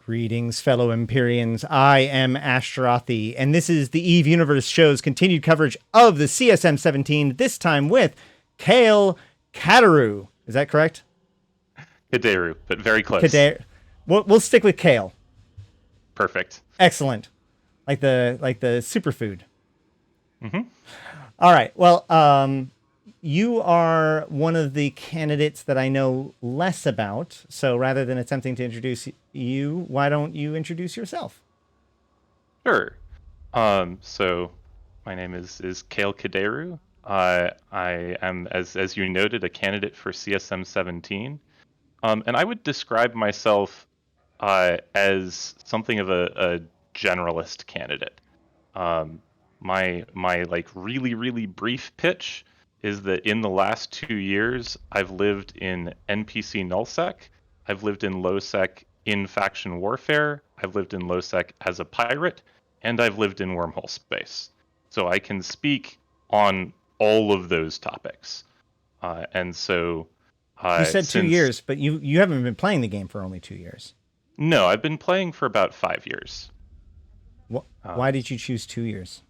Greetings, fellow Empyreans. I am Ashtarothi, and this is the Eve Universe show's continued coverage of the CSM 17, this time with Cael Caderu. Is that correct? Caderu, but very close. Caderu. We'll stick with Cael. Perfect. Excellent. Like the superfood. Mm-hmm. All right. Well, you are one of the candidates that I know less about. So rather than attempting to introduce you, why don't you introduce yourself? Sure. So my name is Cael Caderu. I am, as you noted, a candidate for CSM 17. And I would describe myself as something of a generalist candidate. My like really brief pitch is that in the last 2 years, I've lived in NPC nullsec, I've lived in lowsec in faction warfare, I've lived in lowsec as a pirate, and I've lived in wormhole space. So I can speak on all of those topics. And so... you said 2 years, but you haven't been playing the game for only 2 years. No, I've been playing for about 5 years. Why did you choose 2 years?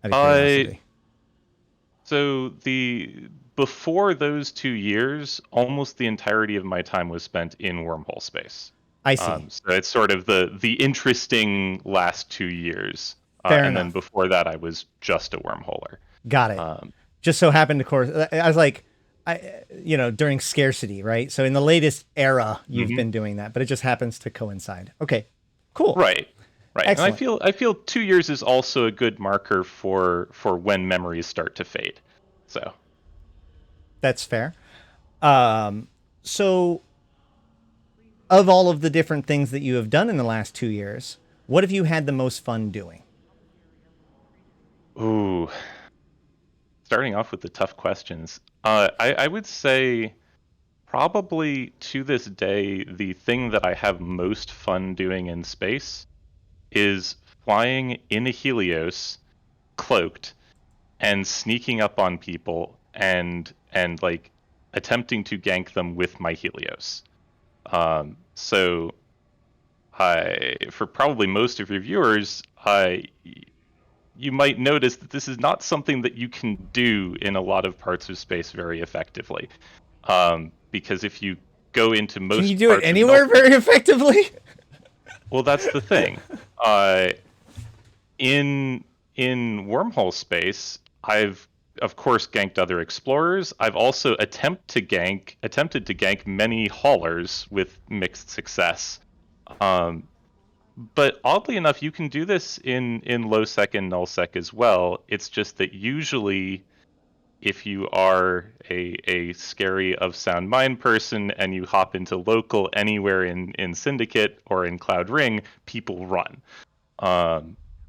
Out of curiosity. So before those 2 years, almost the entirety of my time was spent in wormhole space. I see. So it's sort of the interesting last 2 years. Fair and enough. then before that, I was just a wormholer. Got it. Just so happened, of course, I was like, during scarcity, right? So in the latest era, you've been doing that, but it just happens to coincide. Okay, cool. Right. Excellent. And I feel 2 years is also a good marker for when memories start to fade. So that's fair. So of all of the different things that you have done in the last 2 years, what have you had the most fun doing? Ooh. Starting off with the tough questions. I would say probably to this day, the thing that I have most fun doing in space is flying in a Helios, cloaked, and sneaking up on people and like attempting to gank them with my Helios. So for probably most of your viewers, you might notice that this is not something that you can do in a lot of parts of space very effectively. Because if you go into most... Can you do it anywhere very effectively? Well, that's the thing. In wormhole space, I've of course ganked other explorers. I've also attempted to gank many haulers with mixed success. But oddly enough, you can do this in lowsec and nullsec as well. It's just that usually, if you are a scary of sound mind person and you hop into local anywhere in Syndicate or in Cloud Ring, people run,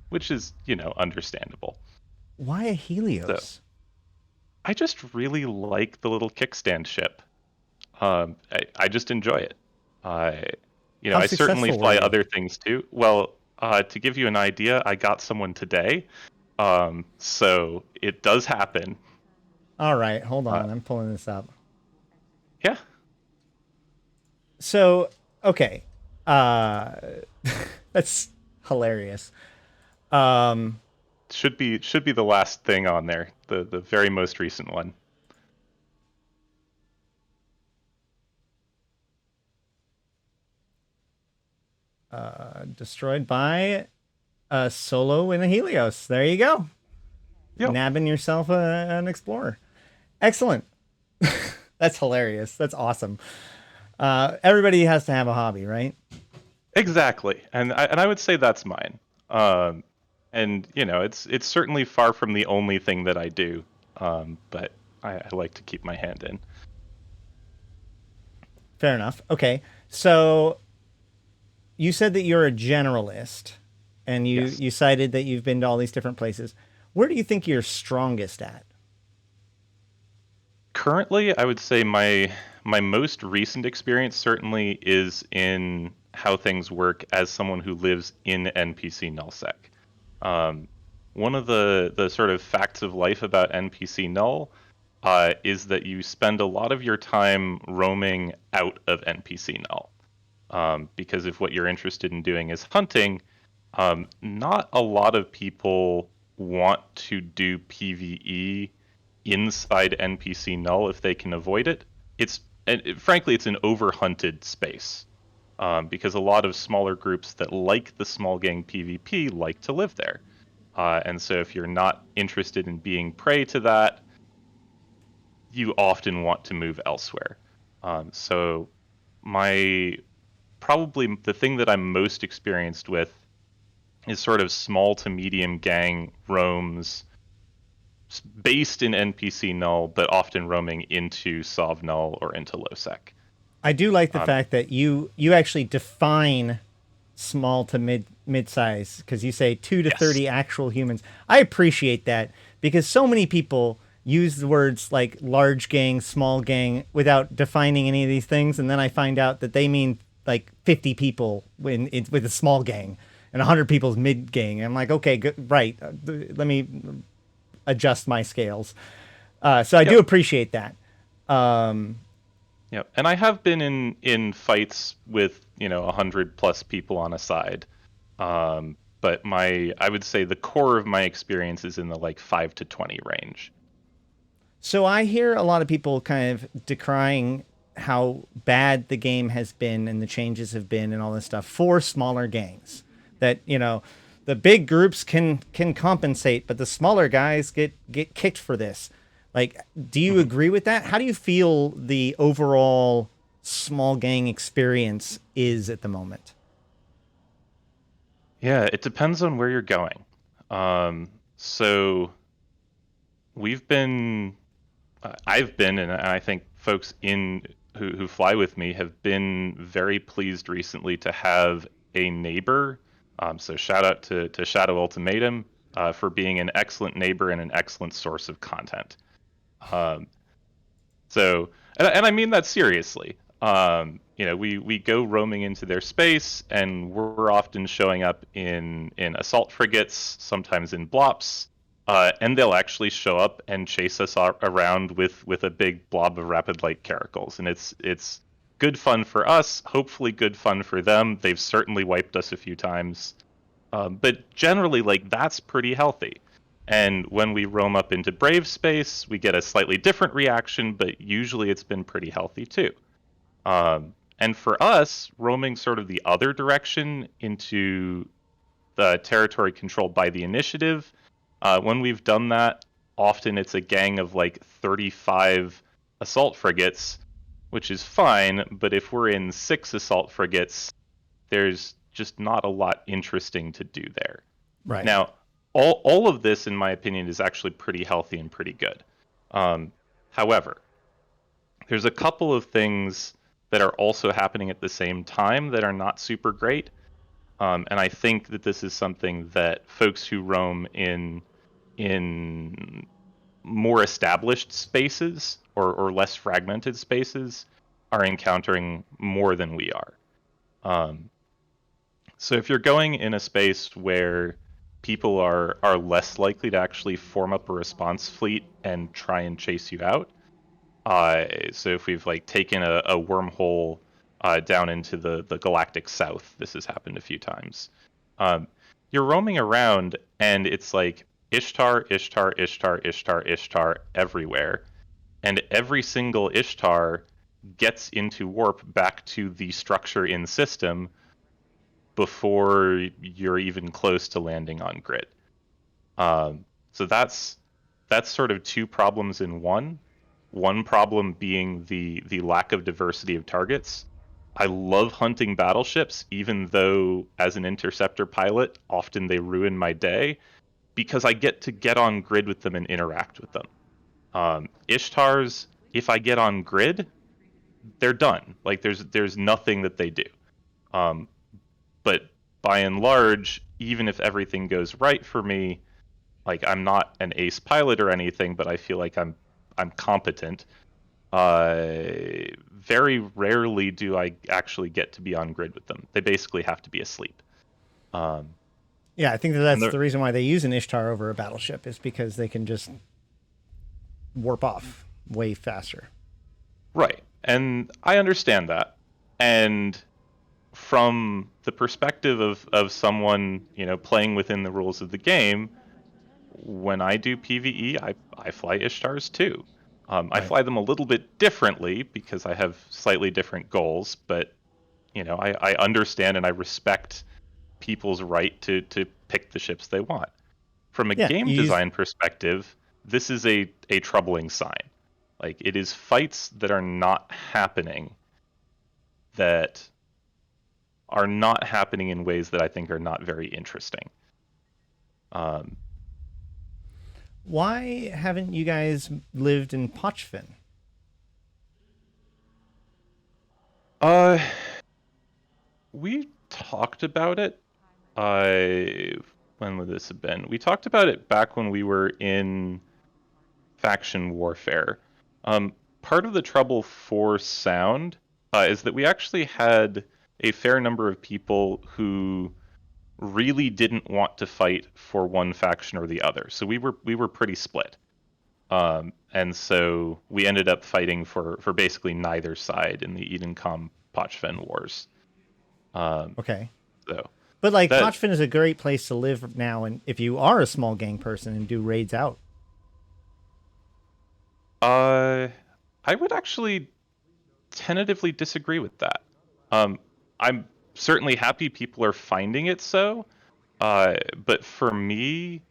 which is understandable. Why a Helios? So, I just really like the little kickstand ship. I just enjoy it. I certainly fly other things too. Well, to give you an idea, I got someone today. So it does happen. All right, hold on. I'm pulling this up. Yeah. So, okay. That's hilarious. Should be the last thing on there, the very most recent one. Destroyed by a solo in a Helios. There you go. Yep. Nabbing yourself an explorer. Excellent. That's hilarious. That's awesome. Everybody has to have a hobby, right? Exactly, and I would say that's mine. And it's certainly far from the only thing that I do. But I like to keep my hand in. Fair enough. Okay, so you said that you're a generalist, and you cited that you've been to all these different places. Where do you think you're strongest at? Currently, I would say my most recent experience certainly is in how things work as someone who lives in NPC nullsec. One of the sort of facts of life about NPC null is that you spend a lot of your time roaming out of NPC null. because if what you're interested in doing is hunting, not a lot of people want to do PvE inside NPC null if they can avoid it. Frankly, it's an overhunted space, because a lot of smaller groups that like the small gang PvP like to live there. And so if you're not interested in being prey to that, you often want to move elsewhere. So probably the thing that I'm most experienced with is sort of small to medium gang roams based in NPC null, but often roaming into Sov null or into lowsec. I do like the fact that you actually define small to mid size, because you say 2 to 30 actual humans. I appreciate that, because so many people use the words like large gang, small gang without defining any of these things, and then I find out that they mean like 50 people with a small gang and 100 people's mid gang. And I'm like, okay, good, right. Let me adjust my scales. So I do appreciate that. Yeah, and I have been in fights with 100+ people on a side, but I would say the core of my experience is in the like 5 to 20 range. So I hear a lot of people kind of decrying how bad the game has been and the changes have been and all this stuff for smaller gangs. That the big groups can compensate, but the smaller guys get kicked for this. Like, do you agree with that? How do you feel the overall small gang experience is at the moment? Yeah, it depends on where you're going. So I've been, and I think folks who fly with me have been very pleased recently to have a neighbor. So shout out to Shadow Ultimatum for being an excellent neighbor and an excellent source of content. So, and I mean that seriously. We go roaming into their space, and we're often showing up in assault frigates, sometimes in blops, and they'll actually show up and chase us around with a big blob of rapid light caracals, and it's good fun for us. Hopefully, good fun for them. They've certainly wiped us a few times, but generally, like, that's pretty healthy. And when we roam up into Brave space, we get a slightly different reaction, but usually it's been pretty healthy too. And for us, roaming sort of the other direction into the territory controlled by the initiative, when we've done that, often it's a gang of like 35 assault frigates, which is fine, but if we're in 6 assault frigates, there's just not a lot interesting to do there. Right. Now, all of this, in my opinion, is actually pretty healthy and pretty good. However, there's a couple of things that are also happening at the same time that are not super great. And I think that this is something that folks who roam in more established spaces or less fragmented spaces are encountering more than we are. So if you're going in a space where people are less likely to actually form up a response fleet and try and chase you out. So if we've like taken a wormhole down into the galactic south, this has happened a few times. You're roaming around and it's like Ishtar, Ishtar, Ishtar, Ishtar, Ishtar everywhere. And every single Ishtar gets into warp back to the structure in system before you're even close to landing on grid. So that's sort of 2 problems in one. One problem being the lack of diversity of targets. I love hunting battleships, even though as an interceptor pilot, often they ruin my day, because I get on grid with them and interact with them. Ishtars, if I get on grid, they're done. Like there's nothing that they do. But by and large, even if everything goes right for me, like I'm not an ace pilot or anything, but I feel like I'm competent. Very rarely do I actually get to be on grid with them. They basically have to be asleep. Yeah, I think that's the reason why they use an Ishtar over a battleship, is because they can just warp off way faster. Right. And I understand that. And from the perspective of someone, playing within the rules of the game, when I do PvE, I fly Ishtars too. I fly them a little bit differently because I have slightly different goals, but I understand and I respect people's right to pick the ships they want. From a Yeah, game you use design perspective, this is a troubling sign. Like, it is fights that are not happening in ways that I think are not very interesting. Why haven't you guys lived in Pochvin? We talked about it. When would this have been? We talked about it back when we were in faction warfare. Part of the trouble for Sound is that we actually had a fair number of people who really didn't want to fight for one faction or the other. So we were pretty split. And so we ended up fighting for basically neither side in the Edencom Pochven wars. Okay. So, but like Pochvin is a great place to live now, and if you are a small gang person and do raids out. I would actually tentatively disagree with that. I'm certainly happy people are finding it so, but for me,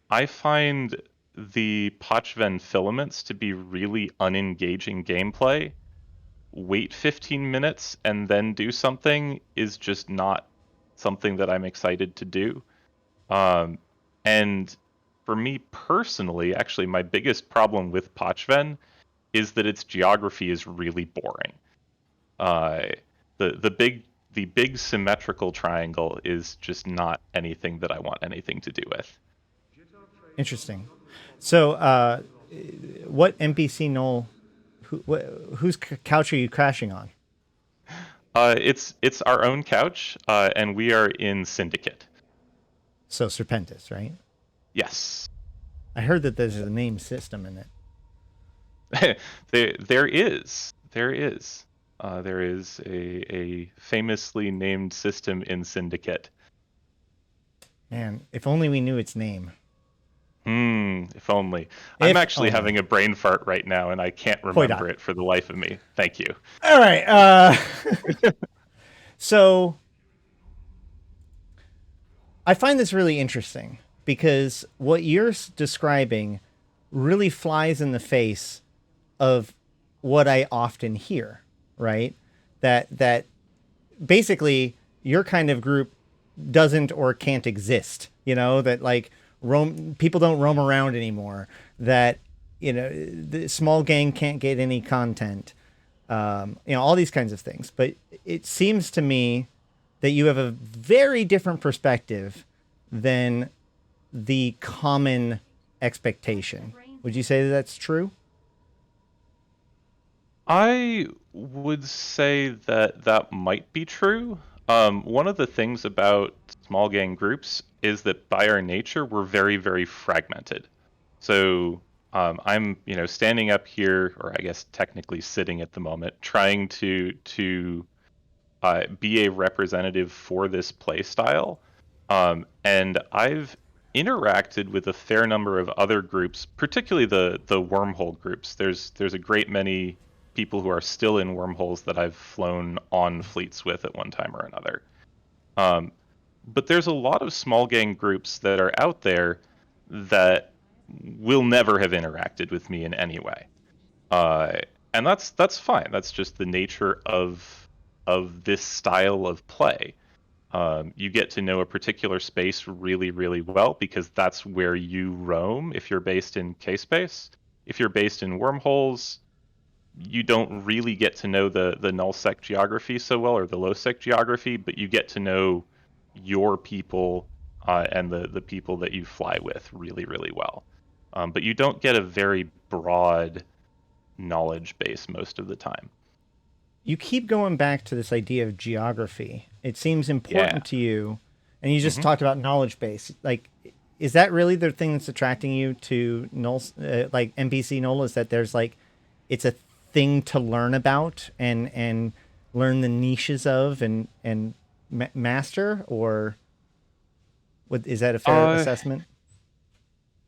I find the Pochven filaments to be really unengaging gameplay. Wait 15 minutes and then do something is just not something that I'm excited to do. And for me personally, actually, my biggest problem with Pochven is that its geography is really boring. The big symmetrical triangle is just not anything that I want anything to do with. Interesting. So, what NPC Knoll? Whose couch are you crashing on? It's our own couch, and we are in Syndicate. So Serpentis, right? Yes. I heard that there's a name system in it. There is a famously named system in Syndicate. Man, if only we knew its name. If only. I'm actually having a brain fart right now, and I can't remember it for the life of me. Thank you. All right. So I find this really interesting because what you're describing really flies in the face of what I often hear, right? That basically your kind of group doesn't or can't exist, that like people don't roam around anymore, that the small gang can't get any content, all these kinds of things. But it seems to me that you have a very different perspective than the common expectation. Would you say that that's true? I would say that might be true. One of the things about small gang groups is that by our nature, we're very, very fragmented. So I'm, standing up here, or I guess technically sitting at the moment, trying to be a representative for this play style. And I've interacted with a fair number of other groups, particularly the wormhole groups. There's a great many people who are still in wormholes that I've flown on fleets with at one time or another. But there's a lot of small gang groups that are out there that will never have interacted with me in any way. And that's fine. That's just the nature of this style of play. You get to know a particular space really, really well because that's where you roam if you're based in K-Space. If you're based in wormholes, you don't really get to know the nullsec geography so well, or the lowsec geography, but you get to know your people and the people that you fly with really, really well. But you don't get a very broad knowledge base most of the time. You keep going back to this idea of geography. It seems important to you, and you just talked about knowledge base. Like, is that really the thing that's attracting you to null, NPC Knoll? Is that there's like, it's a thing to learn about, and learn the niches of and master, or is that a fair assessment?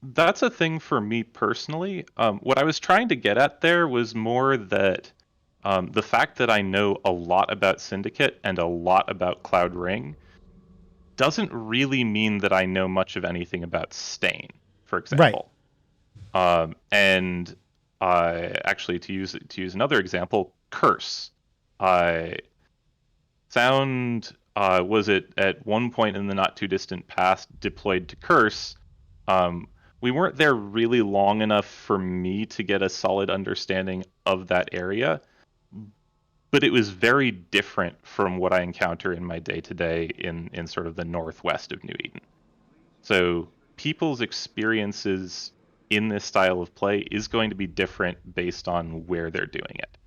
That's a thing for me personally. What I was trying to get at there was more that the fact that I know a lot about Syndicate and a lot about Cloud Ring doesn't really mean that I know much of anything about Stain, for Right. example. And actually, to use another example, Curse. Sound was it at one point in the not too distant past deployed to Curse. We weren't there really long enough for me to get a solid understanding of that area, but it was very different from what I encounter in my day to day in sort of the northwest of New Eden. So people's experiences in this style of play is going to be different based on where they're doing it.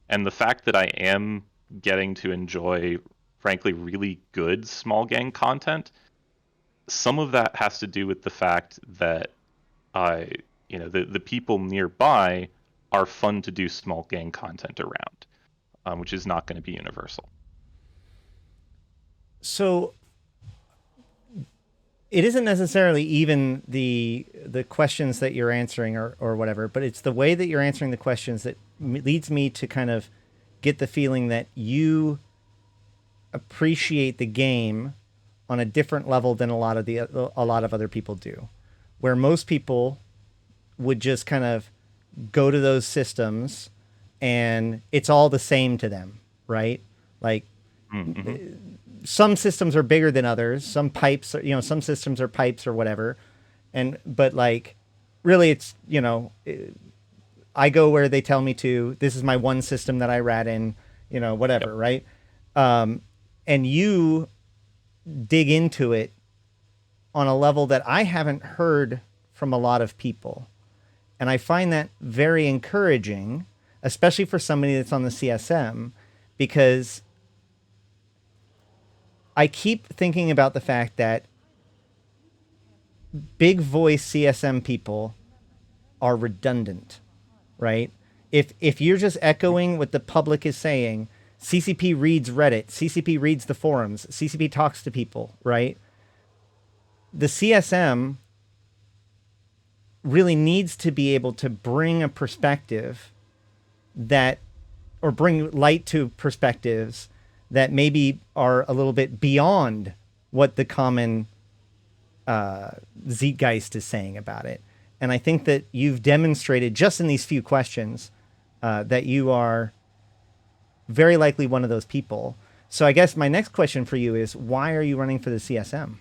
And the fact that I am getting to enjoy, frankly, really good small gang content, some of that has to do with the fact that the people nearby are fun to do small gang content around, which is not going to be universal. So it isn't necessarily even the questions that you're answering or whatever, but it's the way that you're answering the questions that leads me to kind of get the feeling that you appreciate the game on a different level than a lot of other people do, where most people would just kind of go to those systems and it's all the same to them, right? Like some systems are bigger than others. Some pipes, some systems are pipes or whatever. But like, really it's, I go where they tell me to. This is my one system that I rat in, whatever, yep. Right? And you dig into it on a level that I haven't heard from a lot of people. And I find that very encouraging, especially for somebody that's on the CSM, because I keep thinking about the fact that big voice CSM people are redundant, right? If you're just echoing what the public is saying, CCP reads Reddit, CCP reads the forums, CCP talks to people, right? The CSM really needs to be able to bring a perspective or bring light to perspectives that maybe are a little bit beyond what the common zeitgeist is saying about it. And I think that you've demonstrated just in these few questions that you are very likely one of those people. So I guess my next question for you is, why are you running for the CSM?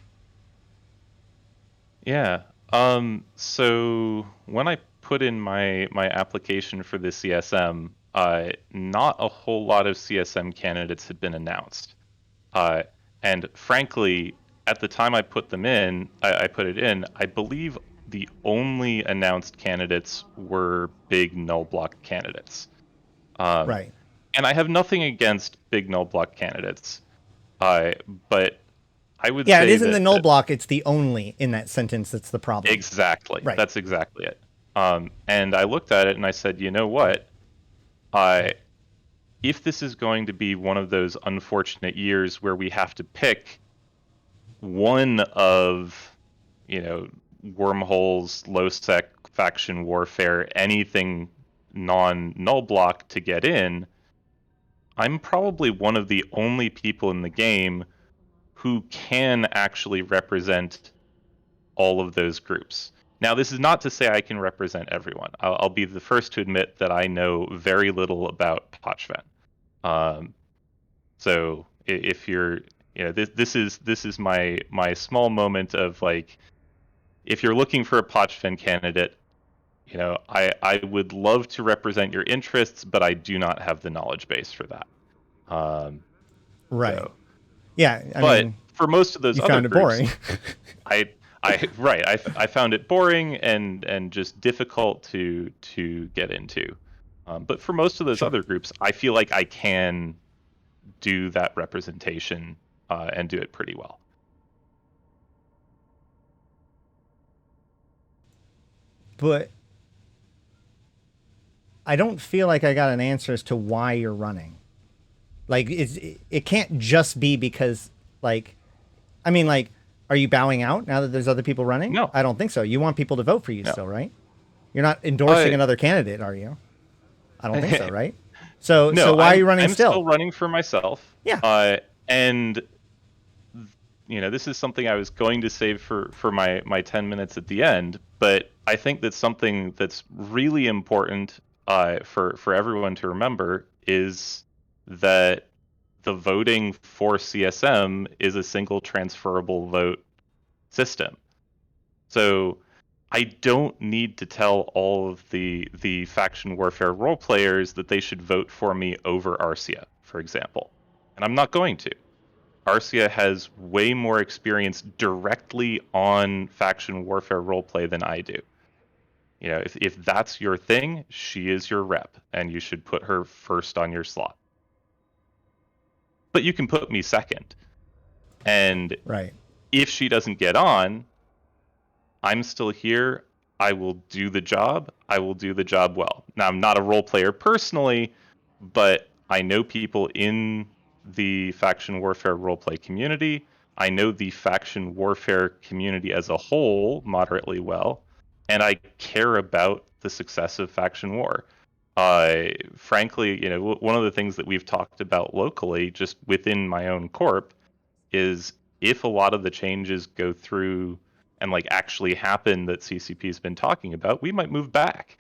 Yeah. So when I put in my application for the CSM, not a whole lot of CSM candidates had been announced. And frankly, at the time I put them in, I put it in, I believe the only announced candidates were big null block candidates. Right. And I have nothing against big null block candidates, but I would say it isn't the null block, it's the only in that sentence that's the problem. Exactly. Right. That's exactly it. And I looked at it and I said, you know what? If this is going to be one of those unfortunate years where we have to pick one of, wormholes, low sec, faction warfare, anything non-null block to get in, I'm probably one of the only people in the game who can actually represent all of those groups. Now, this is not to say I can represent everyone. I'll be the first to admit that I know very little about Pochven. So if you're, this is my small moment of like, if you're looking for a Pochven candidate, I would love to represent your interests, but I do not have the knowledge base for that. Right. So, yeah. But for most of those you other found it groups, boring. I found it boring and just difficult to get into. But for most of those other groups, I feel like I can do that representation and do it pretty well. But I don't feel like I got an answer as to why you're running. Like, it can't just be because, like, I mean, like, are you bowing out now that there's other people running? No, I don't think so. You want people to vote for you no. still, right? You're not endorsing another candidate, are you? I don't think so, right? So No, why are you running I'm still? still running for myself. Yeah. And this is something I was going to save for my 10 minutes at the end, but I think that something that's really important for everyone to remember is that the voting for CSM is a single transferable vote system. So I don't need to tell all of the faction warfare role players that they should vote for me over Arcia, for example. And I'm not going to. Arcia has way more experience directly on faction warfare roleplay than I do. If that's your thing, she is your rep, and you should put her first on your slot. But you can put me second. And Right. if she doesn't get on, I'm still here. I will do the job. I will do the job well. Now, I'm not a role player personally, but I know people in the faction warfare roleplay community. I know the faction warfare community as a whole moderately well, and I care about the success of faction war. Frankly, one of the things that we've talked about locally, just within my own corp, is if a lot of the changes go through and like actually happen that CCP's been talking about, we might move back,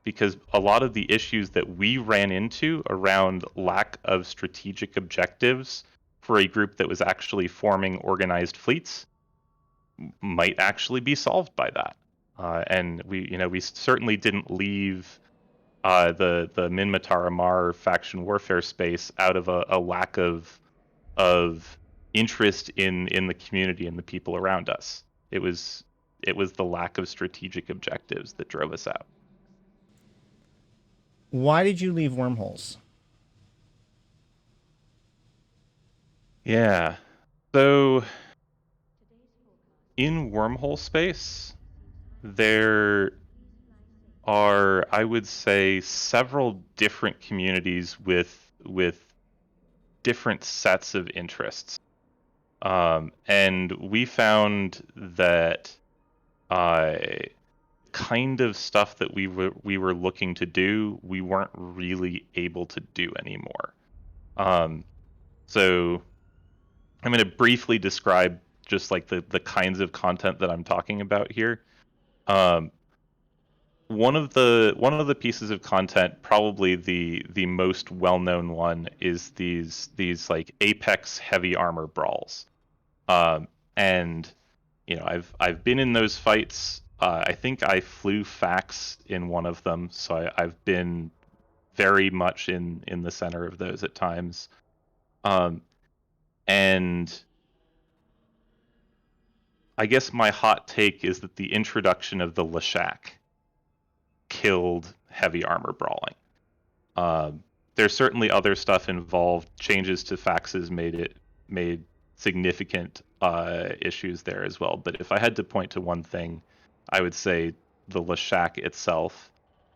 because a lot of the issues that we ran into around lack of strategic objectives for a group that was actually forming organized fleets might actually be solved by that. And we certainly didn't leave the Minmatar Amar faction warfare space out of a lack of interest in the community and the people around us. It was the lack of strategic objectives that drove us out. Why did you leave Wormholes? Yeah. So in wormhole space, there are, I would say, several different communities with different sets of interests. And we found that kind of stuff that we were looking to do, we weren't really able to do anymore. So I'm going to briefly describe just like the kinds of content that I'm talking about here. One of the pieces of content, probably the most well-known one, is these like Apex heavy armor brawls. And I've been in those fights. I think I flew Fax in one of them, so I've been very much in the center of those at times. And I guess my hot take is that the introduction of the Leshak killed heavy armor brawling. There's certainly other stuff involved. Changes to Faxes made significant issues there as well. But if I had to point to one thing, I would say the Leshak itself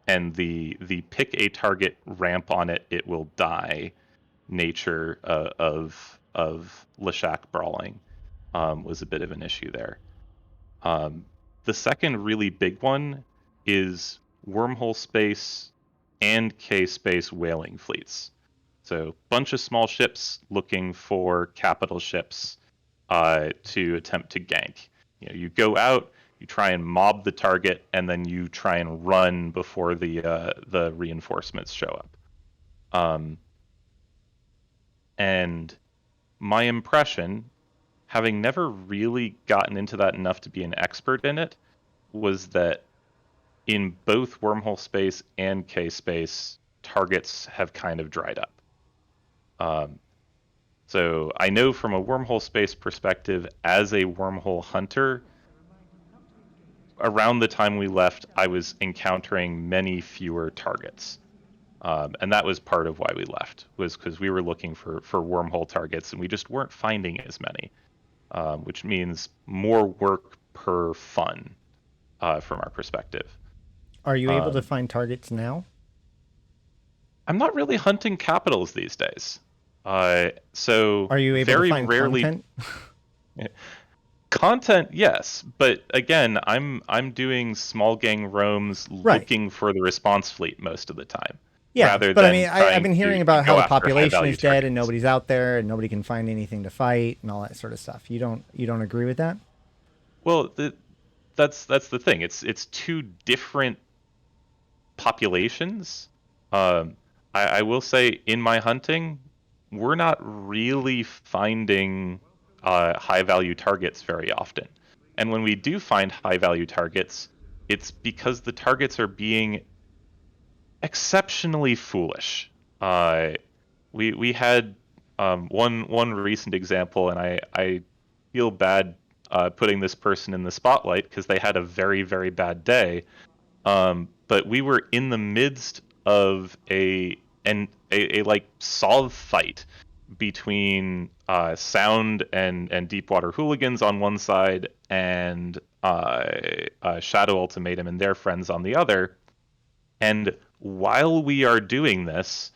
and the pick a target, ramp on it, it will die nature of Leshak brawling was a bit of an issue there. The second really big one is wormhole space and K space whaling fleets. So bunch of small ships looking for capital ships to attempt to gank. You go out, you try and mob the target, and then you try and run before the reinforcements show up. And my impression, having never really gotten into that enough to be an expert in it, was that in both wormhole space and K space, targets have kind of dried up. So I know from a wormhole space perspective, as a wormhole hunter, around the time we left, I was encountering many fewer targets. And that was part of why we left, was because we were looking for wormhole targets, and we just weren't finding as many, which means more work per fun from our perspective. Are you able to find targets now? I'm not really hunting capitals these days. So Are you able to very find rarely content? content, yes, but again, I'm doing small gang roams Right. looking for the response fleet most of the time, Yeah, rather but I than mean, I've trying been hearing to about how go the after high population value is dead and targets. nobody's out there and nobody can find anything to fight and all that sort of stuff. You don't agree with that? Well, that's the thing. It's two different populations. Um, I will say in my hunting, we're not really finding high value targets very often. And when we do find high value targets, it's because the targets are being exceptionally foolish. Uh, we had one recent example, and I feel bad putting this person in the spotlight because they had a very bad day. But we were in the midst of a like solve fight between Sound and Deepwater Hooligans on one side and Shadow Ultimatum and their friends on the other. And while we are doing this,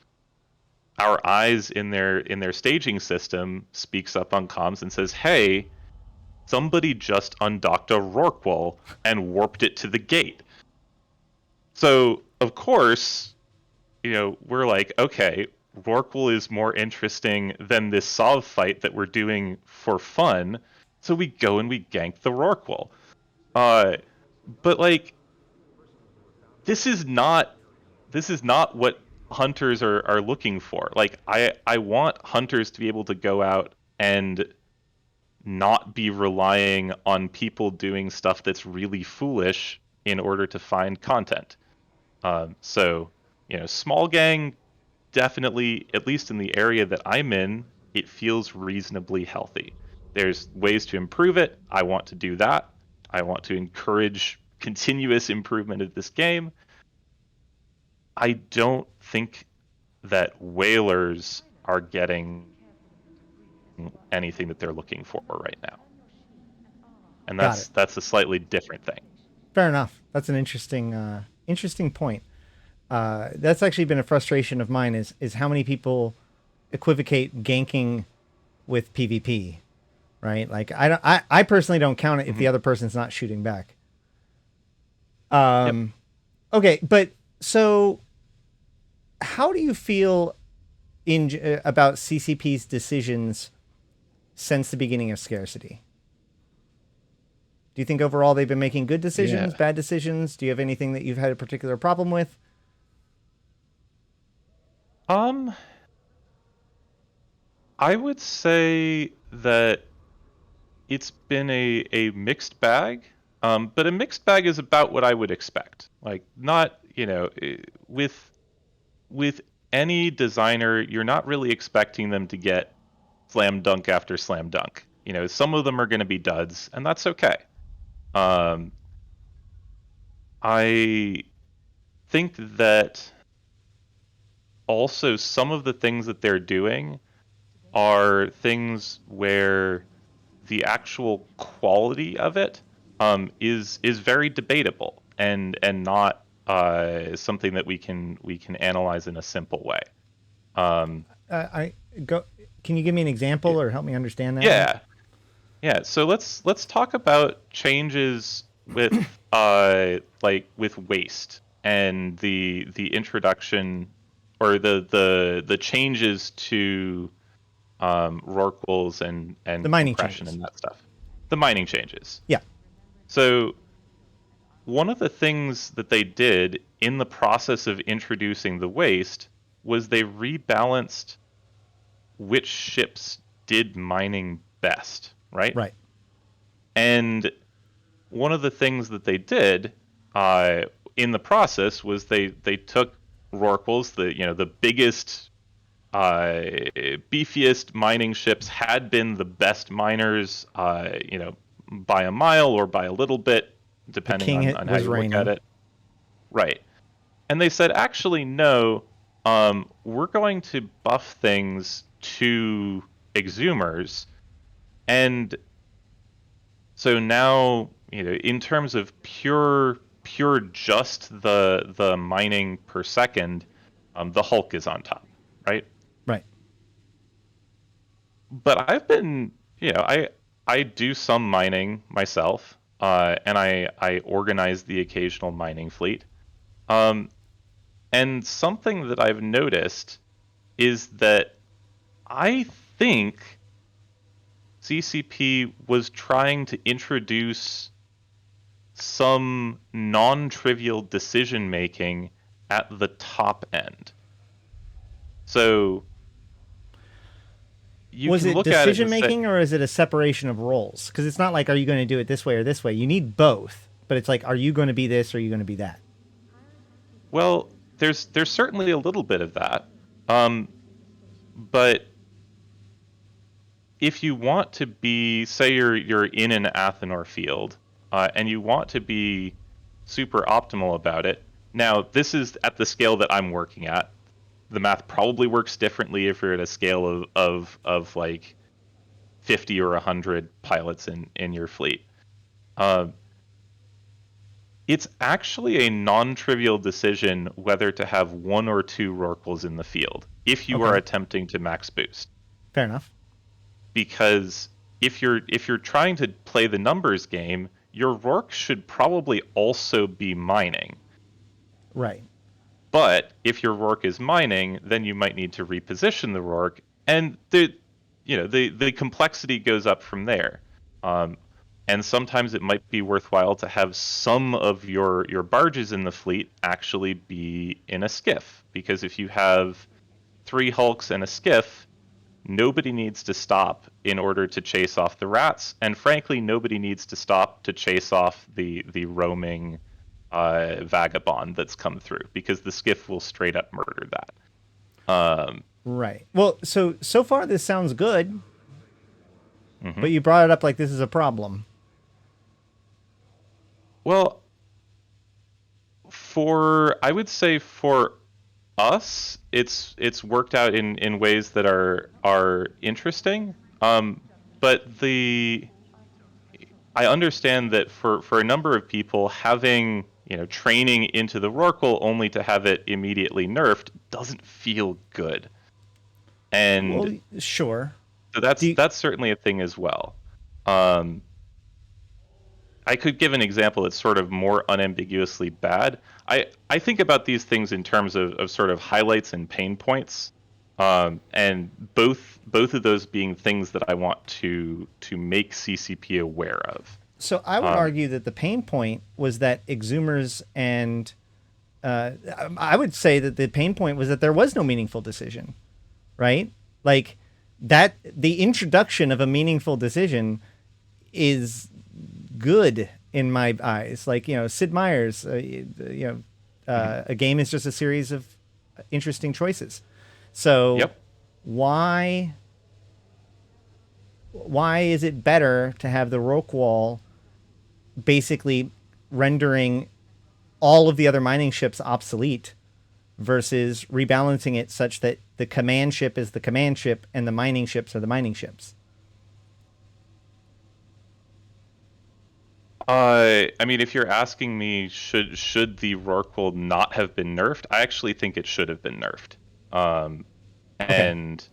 our eyes in their staging system speaks up on comms and says, "Hey, somebody just undocked a Rorqual and warped it to the gate." So, of course, we're like, okay, Rorqual is more interesting than this Sov fight that we're doing for fun. So we go and we gank the Rorqual. Uh, but like, this is not what hunters are looking for. Like, I want hunters to be able to go out and not be relying on people doing stuff that's really foolish in order to find content. So, small gang, definitely, at least in the area that I'm in, it feels reasonably healthy. There's ways to improve it. I want to do that. I want to encourage continuous improvement of this game. I don't think that whalers are getting anything that they're looking for right now. And Got it. that's a slightly different thing. Fair enough. That's an interesting point. That's actually been a frustration of mine is how many people equivocate ganking with PvP, right? Like I personally don't count it if the other person's not shooting back. Yep. Okay, but so how do you feel about CCP's decisions since the beginning of scarcity? Do you think overall they've been making good decisions, Yeah. bad decisions? Do you have anything that you've had a particular problem with? Um, I would say that it's been a mixed bag. But a mixed bag is about what I would expect. Like, not, with any designer, you're not really expecting them to get slam dunk after slam dunk. Some of them are going to be duds, and that's okay. Um, I think that also some of the things that they're doing are things where the actual quality of it is very debatable and not something that we can analyze in a simple way. I go. Can you give me an example or help me understand that one? Yeah, yeah. So let's talk about changes with with waste and the introduction or the changes to Rorquals The and mining compression changes. and that stuff. The mining changes. Yeah. So one of the things that they did in the process of introducing the waste was they rebalanced which ships did mining best, right? Right. And one of the things that they did in the process was they took Rorquals, the biggest, beefiest mining ships, had been the best miners, by a mile or by a little bit, The depending king on how was you look at raining. it. Right. And they said, actually, no, we're going to buff things to exhumers. And so now, in terms of pure just the mining per second, the Hulk is on top, right? Right. but I've been, I do some mining myself, and I organize the occasional mining fleet. Um, and something that I've noticed is that I think CCP was trying to introduce some non-trivial decision making at the top end. So you Was can it look at it decision and say, making, or is it a separation of roles? Because it's not like, are you going to do it this way or this way? You need both, but it's like, are you going to be this or are you going to be that? well, there's certainly a little bit of that. But if you want to be, say you're in an Athenor field, and you want to be super optimal about it. Now, this is at the scale that I'm working at. The math probably works differently if you're at a scale of like 50 or 100 pilots in your fleet. Uh, it's actually a non-trivial decision whether to have one or two Rorquals in the field if you are Okay, attempting to max boost. fair enough. Because if you're trying to play the numbers game, your Rork should probably also be mining. Right. But if your Rork is mining, then you might need to reposition the Rork, and the complexity goes up from there. Um, and sometimes it might be worthwhile to have some of your barges in the fleet actually be in a skiff, because if you have 3 hulks and a skiff, nobody needs to stop in order to chase off the rats, and frankly, nobody needs to stop to chase off the roaming vagabond that's come through, because the skiff will straight up murder that. Right. Well, so far this sounds good, Mhm. but you brought it up like this is a problem. Well, I would say for us, it's worked out in ways that are interesting. But I understand that for a number of people, having training into the Rorqual only to have it immediately nerfed doesn't feel good, and Well, sure. so Do you, that's certainly a thing as well. Um, I could give an example that's sort of more unambiguously bad. I think about these things in terms of sort of highlights and pain points, and both of those being things that I want to make CCP aware of. so I would Um, argue that the pain point was that exhumers and I would say that the pain point was that there was no meaningful decision, right? Like that the introduction of a meaningful decision is good in my eyes. Like, Sid Meier's, a game is just a series of interesting choices. So yep. why is it better to have the Roke Wall basically rendering all of the other mining ships obsolete versus rebalancing it such that the command ship is the command ship and the mining ships are the mining ships? I mean, if you're asking me, should the Rorqual not have been nerfed? I actually think it should have been nerfed. Okay. And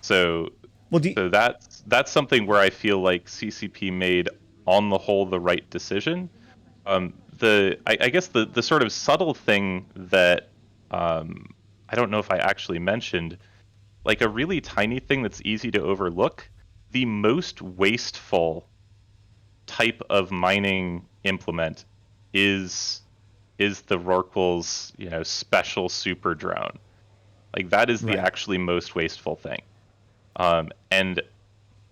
so Well, that's something where I feel like CCP made, on the whole, the right decision. I guess the sort of subtle thing that I don't know if I actually mentioned, like a really tiny thing that's easy to overlook, the most wasteful type of mining implement is the Rorqual's special super drone. Like that is the right. actually most wasteful thing. And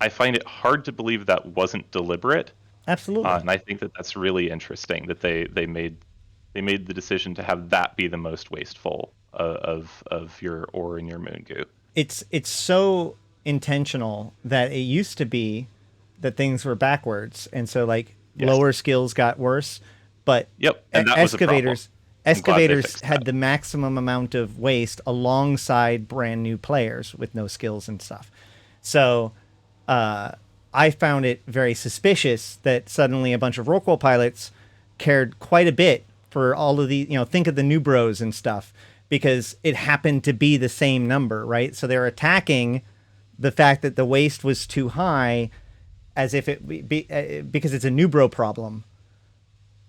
I find it hard to believe that wasn't deliberate. Absolutely. And I think that that's really interesting that they made the decision to have that be the most wasteful of your ore in your moon goo. It's so intentional that it used to be that things were backwards, and so like Yes. lower skills got worse, but Yep. And that was a problem. I'm glad they excavators fixed had that. the maximum amount of waste alongside brand new players with no skills and stuff. So I found it very suspicious that suddenly a bunch of Rockwell pilots cared quite a bit for all of the, think of the new bros and stuff, because it happened to be the same number, right? So they're attacking the fact that the waste was too high, as if because it's a Nubro problem.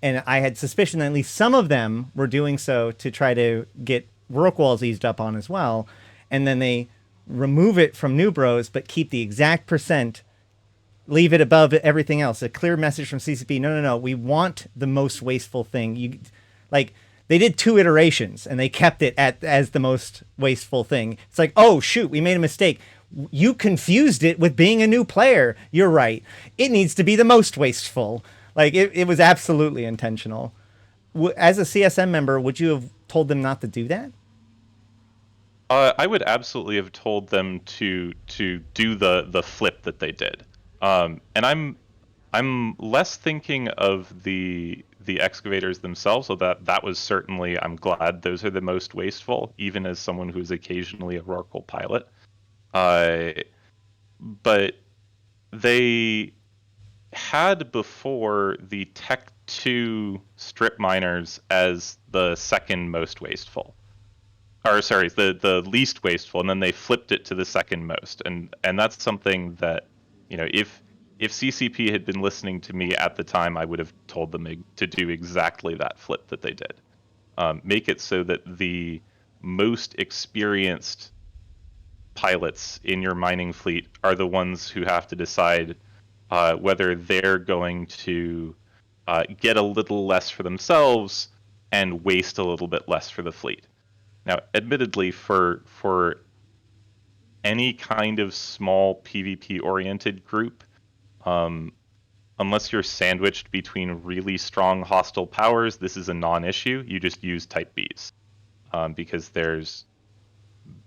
And I had suspicion that at least some of them were doing so to try to get Rorquals eased up on as well. And then they remove it from Nubros, but keep the exact percent, leave it above everything else. A clear message from CCP. No. We want the most wasteful thing. They did 2 iterations and they kept it as the most wasteful thing. It's like, oh shoot, we made a mistake. You confused it with being a new player. You're right. It needs to be the most wasteful. Like, it was absolutely intentional. As a CSM member, would you have told them not to do that? I would absolutely have told them to do the flip that they did. And I'm less thinking of the excavators themselves, so that was certainly, I'm glad those are the most wasteful, even as someone who's occasionally a Rorqual pilot. But they had before the Tech 2 strip miners as the second most wasteful. Or sorry, the least wasteful, and then they flipped it to the second most. And that's something that, if CCP had been listening to me at the time, I would have told them to do exactly that flip that they did. Make it so that the most experienced pilots in your mining fleet are the ones who have to decide whether they're going to get a little less for themselves and waste a little bit less for the fleet. Now, admittedly, for any kind of small PvP-oriented group, unless you're sandwiched between really strong hostile powers, this is a non-issue. You just use Type Bs, because there's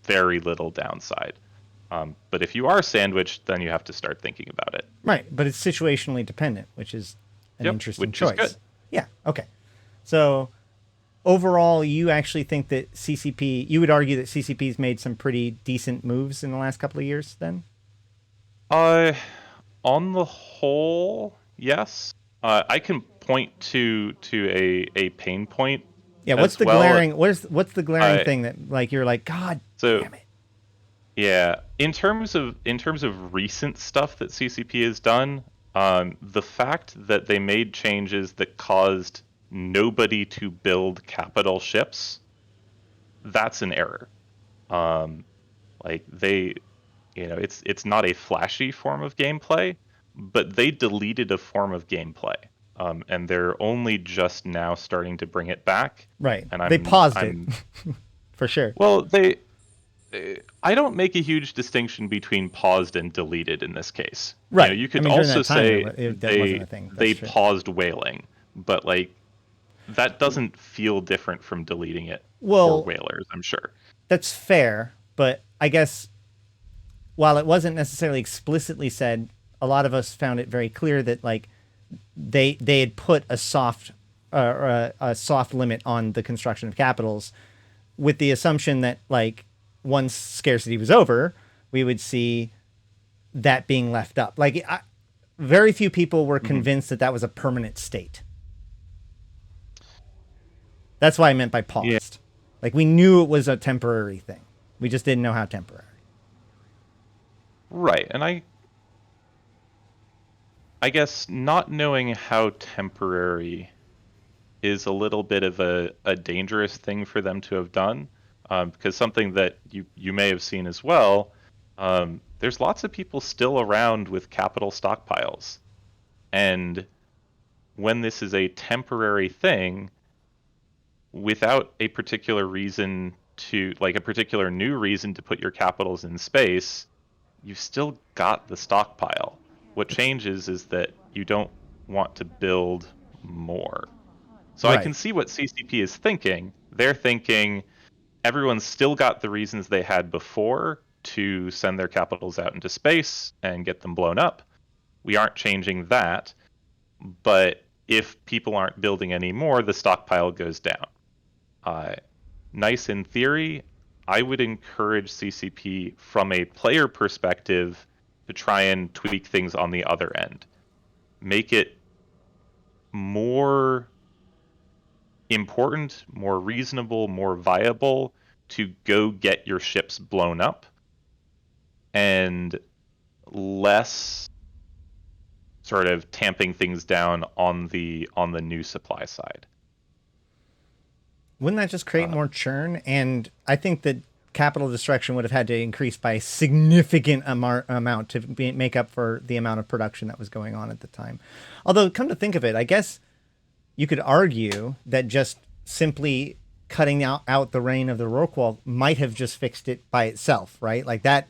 very little downside. But if you are sandwiched, then you have to start thinking about it. Right, but it's situationally dependent, which is an interesting choice. Is good. Yeah, okay. So overall, you actually think that you would argue that CCP's made some pretty decent moves in the last couple of years then? On the whole, yes. I can point to a pain point. Yeah, what's the glaring thing that you're like, God damn it? Yeah, in terms of recent stuff that CCP has done, the fact that they made changes that caused nobody to build capital ships, that's an error. It's not a flashy form of gameplay, but they deleted a form of gameplay, and they're only just now starting to bring it back. Right. And they paused it for sure. Well, I don't make a huge distinction between paused and deleted in this case. Right. You could also say they paused whaling, but that doesn't feel different from deleting it for whalers, I'm sure. That's fair, but I guess while it wasn't necessarily explicitly said, a lot of us found it very clear that they had put a soft limit on the construction of capitals, with the assumption that once scarcity was over, we would see that being left up. Very few people were convinced that was a permanent state. That's what I meant by paused. Yeah. We knew it was a temporary thing. We just didn't know how temporary. Right, and I guess not knowing how temporary is a little bit of a dangerous thing for them to have done, because something that you may have seen as well, there's lots of people still around with capital stockpiles. And when this is a temporary thing, without a particular reason a particular new reason to put your capitals in space, you've still got the stockpile. What changes is that you don't want to build more. So right. I can see what CCP is thinking. They're thinking everyone's still got the reasons they had before to send their capitals out into space and get them blown up. We aren't changing that, but if people aren't building any more, the stockpile goes down. Nice in theory. I would encourage CCP from a player perspective to try and tweak things on the other end. Make it more important, more reasonable, more viable to go get your ships blown up and less sort of tamping things down on the new supply side. Wouldn't that just create more churn? And I think that capital destruction would have had to increase by a significant amount to make up for the amount of production that was going on at the time. Although, come to think of it, I guess you could argue that just simply cutting out the reign of the Rorqual might have just fixed it by itself, right? Like that,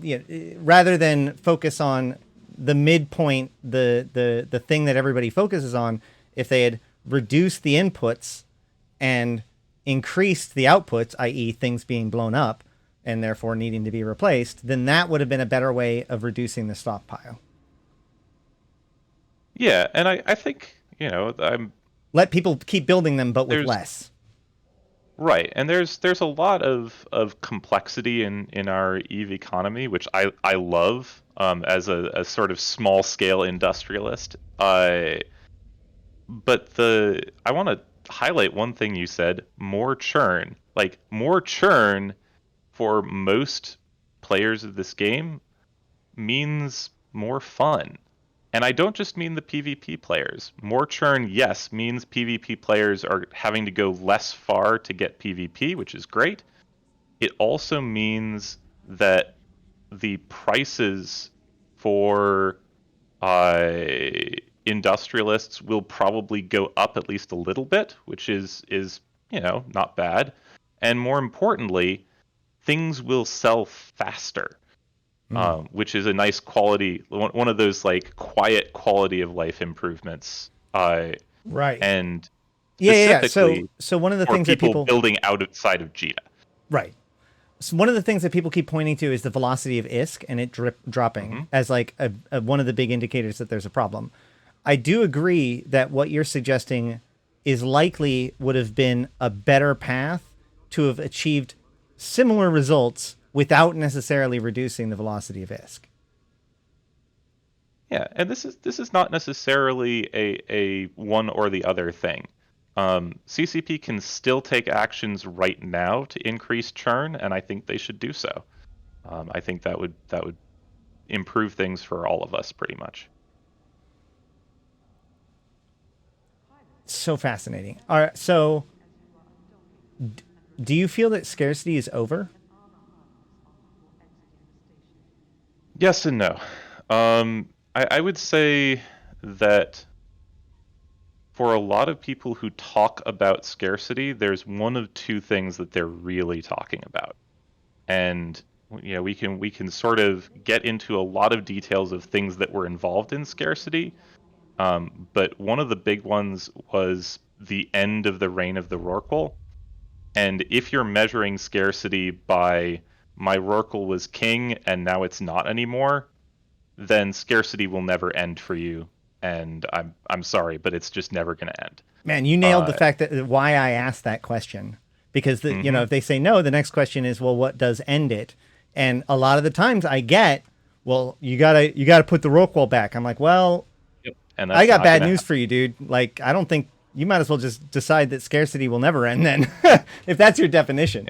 you know, rather than focus on the midpoint, the thing that everybody focuses on, if they had reduced the inputs and increased the outputs, i.e. things being blown up and therefore needing to be replaced, then that would have been a better way of reducing the stockpile. Yeah, and I think, you know, let people keep building them, but with less. Right, and there's a lot of complexity in our EVE economy, which I love as a sort of small scale industrialist. But I want to highlight one thing you said: more churn. Like, more churn for most players of this game means more fun. And I don't just mean the PvP players. More churn, yes, means PvP players are having to go less far to get PvP, which is great. It also means that the prices for industrialists will probably go up at least a little bit, which is you know, not bad. And more importantly, things will sell faster. Which is a nice quality, one of those like quiet quality of life improvements. Right. And yeah. So one of the things that people building outside of Jita. Right. So one of the things that people keep pointing to is the velocity of ISK and it dropping as like one of the big indicators that there's a problem. I do agree that what you're suggesting is likely would have been a better path to have achieved similar results without necessarily reducing the velocity of ISK. Yeah, and this is not necessarily a one or the other thing. CCP can still take actions right now to increase churn, and I think they should do so. I think that would improve things for all of us pretty much. So fascinating. All right, so do you feel that scarcity is over? Yes and no. I would say that for a lot of people who talk about scarcity, there's one of two things that they're really talking about. And you know, we can sort of get into a lot of details of things that were involved in scarcity. But one of the big ones was the end of the reign of the Rorqual. And if you're measuring scarcity by my Rorqual was king and now it's not anymore, then scarcity will never end for you. And I'm sorry, but it's just never going to end. Man, you nailed the fact that why I asked that question. Because you know, if they say no, the next question is, well, what does end it? And a lot of the times I get, well, you gotta put the Rorqual back. I'm like, well, and I got bad news for you, dude. Like, I don't think you might as well just decide that scarcity will never end then, if that's your definition.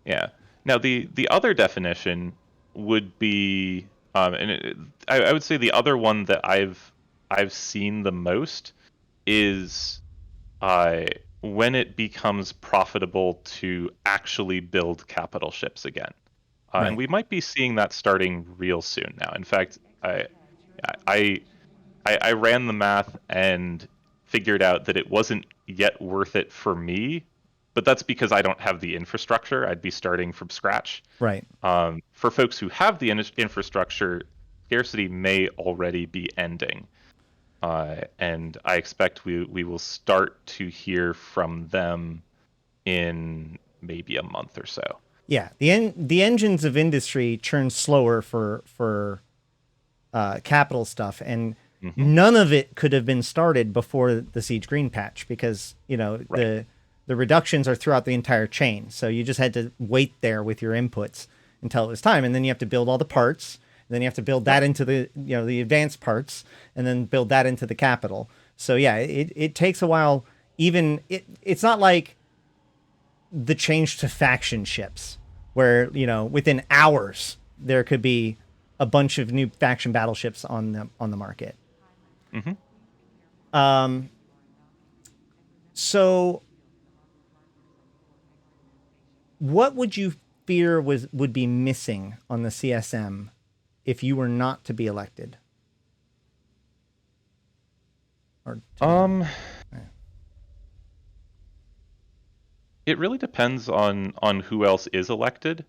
Yeah. Now, the other definition would be, I would say the other one that I've seen the most is when it becomes profitable to actually build capital ships again. Right. And we might be seeing that starting real soon now. In fact, I ran the math and figured out that it wasn't yet worth it for me, but that's because I don't have the infrastructure. I'd be starting from scratch. Right. For folks who have the infrastructure, scarcity may already be ending. And I expect we will start to hear from them in maybe a month or so. Yeah, the engines of industry churn slower for capital stuff, and none of it could have been started before the Siege Green patch because, you know, the reductions are throughout the entire chain. So you just had to wait there with your inputs until it was time, and then you have to build all the parts. Then you have to build that into the, you know, the advanced parts, and then build that into the capital. So yeah, it takes a while. Even it's not like the change to faction ships, where within hours there could be a bunch of new faction battleships on the market. Mm-hmm. So, what would you fear would be missing on the CSM if you were not to be elected? It really depends on who else is elected.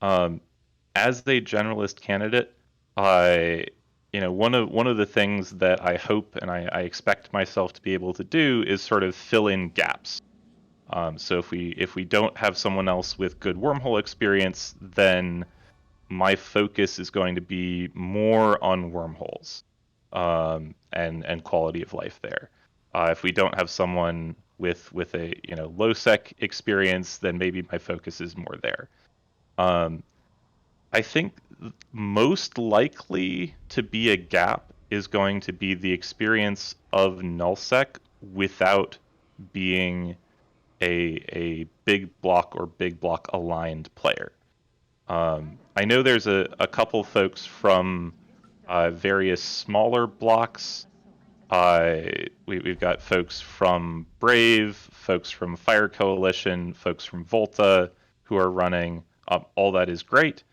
As a generalist candidate, I one of the things that I hope and I expect myself to be able to do is sort of fill in gaps. So if we don't have someone else with good wormhole experience, then my focus is going to be more on wormholes, and quality of life there. If we don't have someone with a low sec experience, then maybe my focus is more there. I think most likely to be a gap is going to be the experience of nullsec without being a big block or big block aligned player. I know there's a couple folks from various smaller blocks. We've got folks from Brave, folks from Fire Coalition, folks from Volta who are running. All that is great.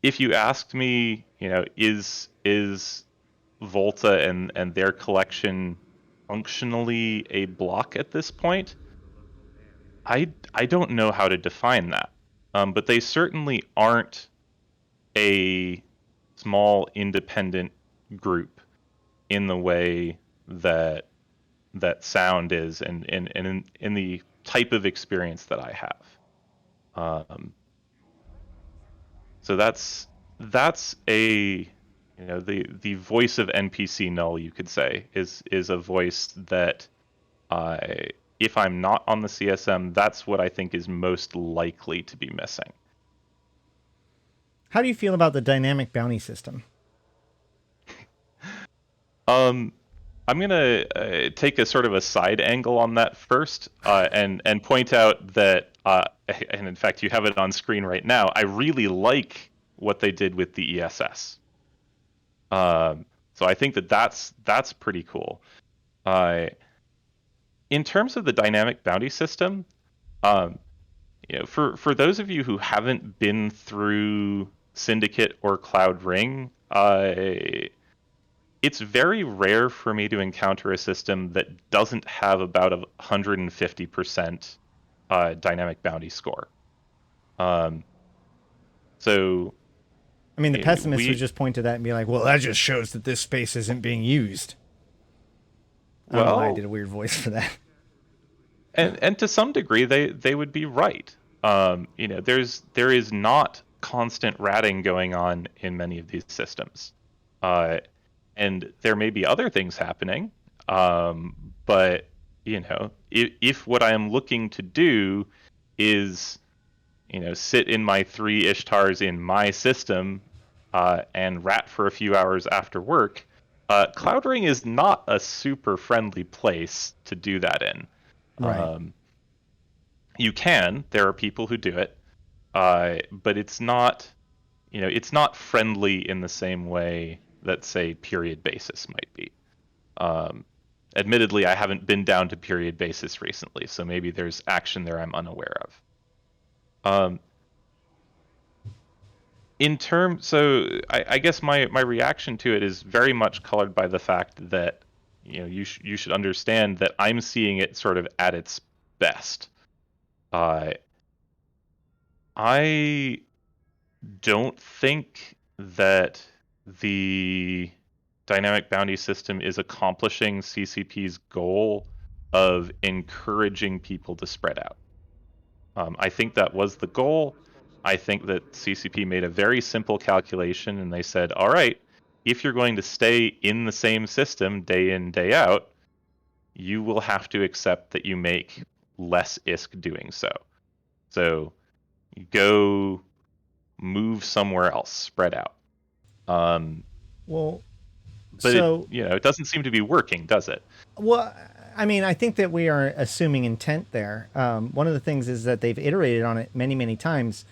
If you asked me, is Volta and their collection functionally a block at this point? I don't know how to define that. But they certainly aren't a small independent group in the way that sound is, and in the type of experience that I have. So that's a the voice of NPC null, you could say, is a voice that if I'm not on the CSM, that's what I think is most likely to be missing. How do you feel about the dynamic bounty system? I'm gonna take a sort of a side angle on that first, and point out that, and in fact you have it on screen right now. I really like what they did with the ESS. So I think that's pretty cool. In terms of the dynamic bounty system, for those of you who haven't been through Syndicate or Cloud Ring, it's very rare for me to encounter a system that doesn't have about a 150% dynamic bounty score. So, I mean, the pessimists would we just point to that and be like, well, that just shows that this space isn't being used. I don't know why I did a weird voice for that. and to some degree they would be right. There is not constant ratting going on in many of these systems, and there may be other things happening. But if what I am looking to do is sit in my 3 Ishtars in my system, and rat for a few hours after work, Cloud Ring is not a super friendly place to do that in. Right. You can. There are people who do it, but it's not friendly in the same way that, say, period basis might be. Admittedly, I haven't been down to period basis recently, so maybe there's action there I'm unaware of. I guess my reaction to it is very much colored by the fact that you should understand that I'm seeing it sort of at its best. I don't think that the dynamic bounty system is accomplishing CCP's goal of encouraging people to spread out. I think that was the goal. I think that CCP made a very simple calculation and they said, all right, if you're going to stay in the same system day in, day out, you will have to accept that you make less ISK doing so. So go move somewhere else, spread out. Well, But so it doesn't seem to be working, does it? well, I mean, I think that we are assuming intent there. One of the things is that they've iterated on it many, many times,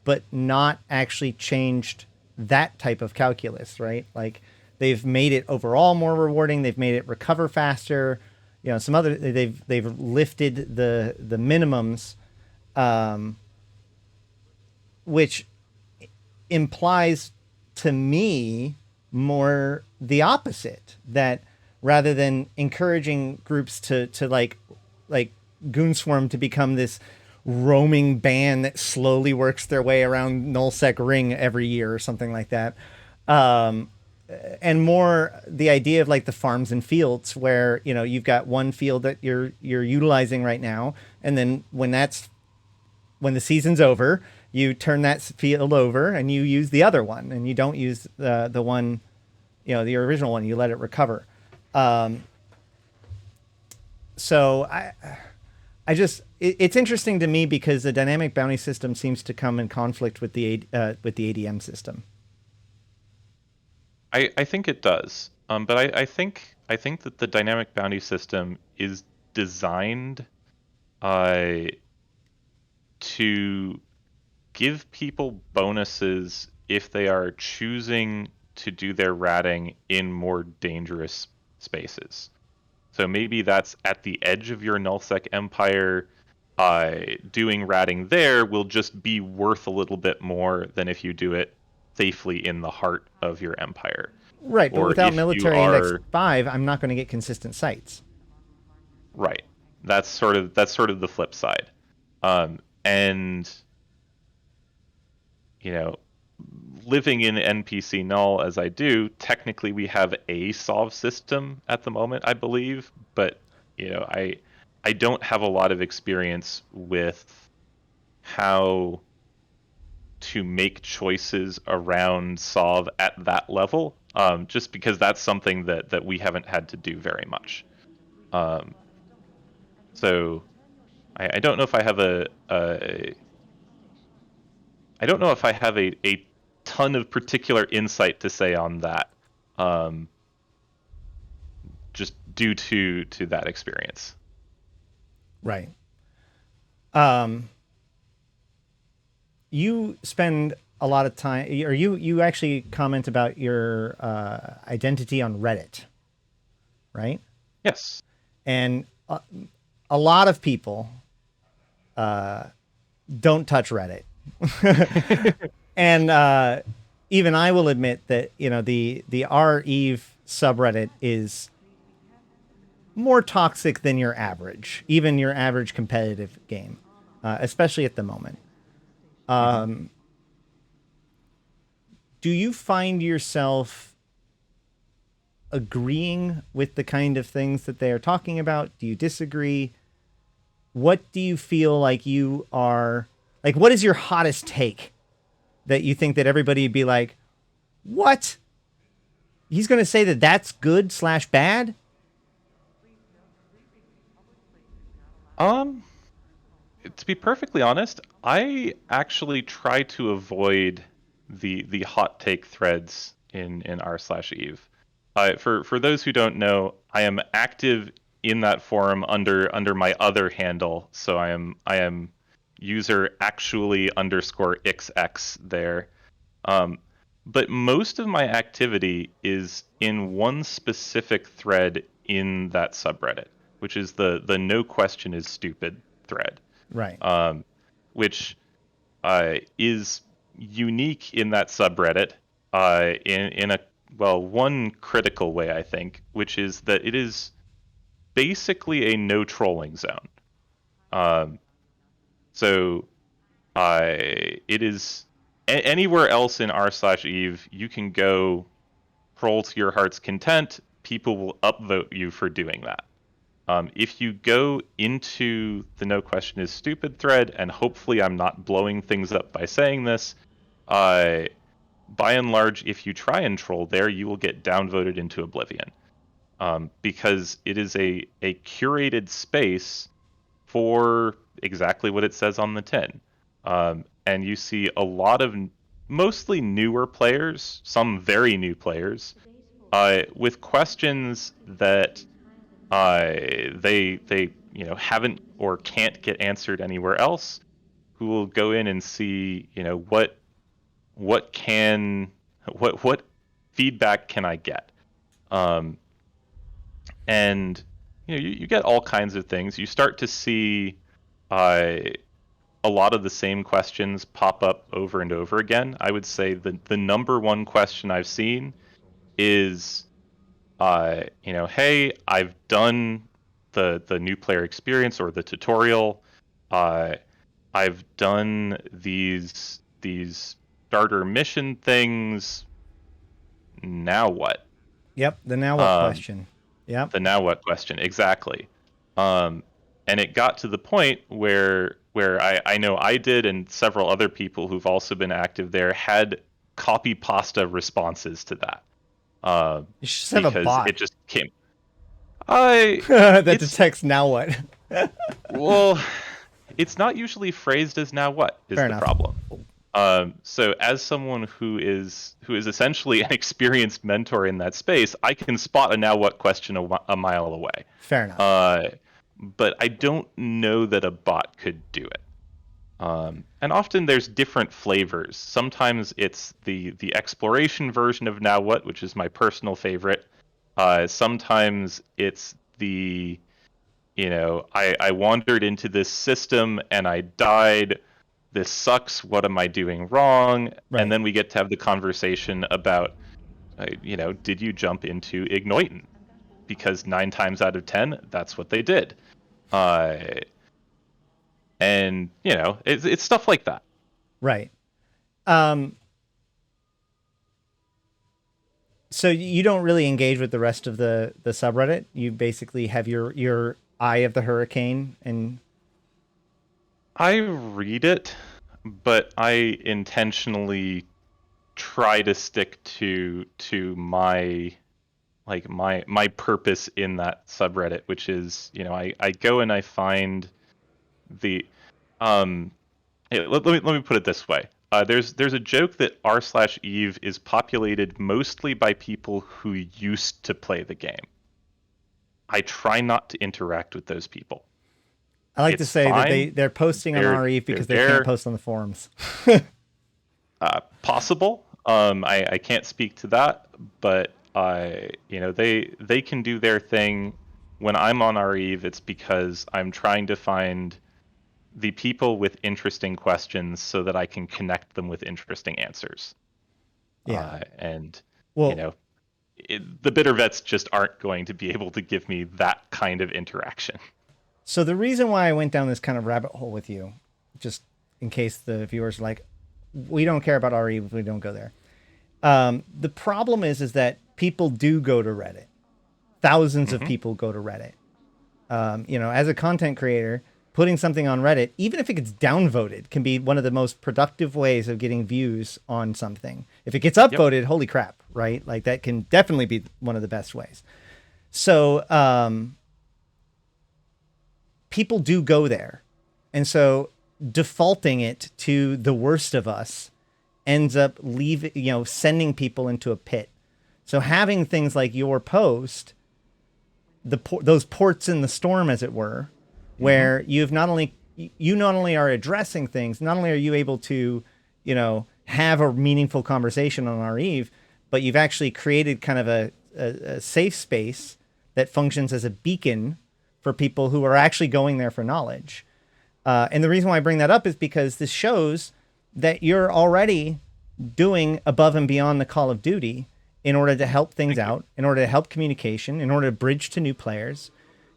but not actually changed that type of calculus, right? Like they've made it overall more rewarding. They've made it recover faster. You know, some other they've lifted the minimums, which implies to me more the opposite, that rather than encouraging groups to like Goonswarm to become this roaming band that slowly works their way around nullsec ring every year or something like that, and more the idea of like the farms and fields where, you know, you've got one field that you're utilizing right now, and then when the season's over, you turn that field over and you use the other one, and you don't use the one, you know, the original one. You let it recover. So I just it's interesting to me because the dynamic bounty system seems to come in conflict with the ADM system. I think it does, but I think that the dynamic bounty system is designed to give people bonuses if they are choosing to do their ratting in more dangerous spaces. So maybe that's at the edge of your nullsec empire. Doing ratting there will just be worth a little bit more than if you do it safely in the heart of your empire. Right, but Or without if you military index are 5, I'm not going to get consistent sites. right, that's sort of the flip side. And you know, living in NPC null as I do, technically we have a solve system at the moment, I believe, but you know, I don't have a lot of experience with how to make choices around solve at that level, just because that's something that we haven't had to do very much. So I don't know if I have I don't know if I have a ton of particular insight to say on that, just due to that experience. Right. You spend a lot of time, or you actually comment about your identity on Reddit, right? Yes. And a lot of people don't touch Reddit. And even I will admit that, you know, the R Eve subreddit is more toxic than your average, even your average competitive game, especially at the moment. Do you find yourself agreeing with the kind of things that they are talking about? Do you disagree? What do you feel like you are like? What is your hottest take that you think that everybody would be like, what? He's going to say that that's good / bad? To be perfectly honest, I actually try to avoid the hot take threads in r/eve. For those who don't know, I am active in that forum under my other handle, so I am user actually _xx there. But most of my activity is in one specific thread in that subreddit, which is the no question is stupid thread, Right. which is unique in that subreddit in a one critical way, I think, which is that it is basically a no trolling zone. So it is anywhere else in r/eve you can go troll to your heart's content. People will upvote you for doing that. If you go into the no question is stupid thread, and hopefully I'm not blowing things up by saying this, by and large, if you try and troll there, you will get downvoted into oblivion, because it is a curated space for exactly what it says on the tin. And you see a lot of mostly newer players, some very new players, with questions that they haven't or can't get answered anywhere else, who will go in and see what feedback can I get, and you get all kinds of things. You start to see a lot of the same questions pop up over and over again. I would say the number one question I've seen is, hey, I've done the new player experience or the tutorial. I've done these starter mission things. Now what? Yep. The now what question. Yep. The now what question, exactly. And it got to the point where I know I did, and several other people who've also been active there had copy pasta responses to that. You should just have a bot. It just came. That detects now what. Well, it's not usually phrased as now what is Fair the enough. problem. So as someone who is essentially an experienced mentor in that space, I can spot a now what question a mile away. Fair enough. But I don't know that a bot could do it. And often there's different flavors. Sometimes it's the exploration version of now what, which is my personal favorite. Sometimes it's the I wandered into this system and I died. This sucks. What am I doing wrong? Right. And then we get to have the conversation about, did you jump into Ignoitin? Because 9 times out of 10, that's what they did. And it's stuff like that. Right. So you don't really engage with the rest of the subreddit. You basically have your eye of the hurricane, and I read it, but I intentionally try to stick to my my purpose in that subreddit, which is I go and I find the let me put it this way. There's a joke that r/Eve is populated mostly by people who used to play the game. I try not to interact with those people. I like to say fine. that they're posting on r/Eve because they can't post on the forums. Possible. I can't speak to that, but they can do their thing. When I'm on r/Eve, it's because I'm trying to find the people with interesting questions so that I can connect them with interesting answers. Yeah. The bitter vets just aren't going to be able to give me that kind of interaction. So the reason why I went down this kind of rabbit hole with you, just in case the viewers are like, we don't care about r/Eve if we don't go there. The problem is that people do go to Reddit. Thousands of people go to Reddit. As a content creator, putting something on Reddit, even if it gets downvoted, can be one of the most productive ways of getting views on something. If it gets upvoted, holy crap, right? Like that can definitely be one of the best ways. So people do go there. And so defaulting it to the worst of us ends up sending people into a pit. So having things like your post, those ports in the storm, as it were, where you've not only are addressing things, not only are you able to, have a meaningful conversation on r/Eve, but you've actually created kind of a safe space that functions as a beacon for people who are actually going there for knowledge. And the reason why I bring that up is because this shows that you're already doing above and beyond the call of duty in order to help things out, in order to help communication, in order to bridge to new players.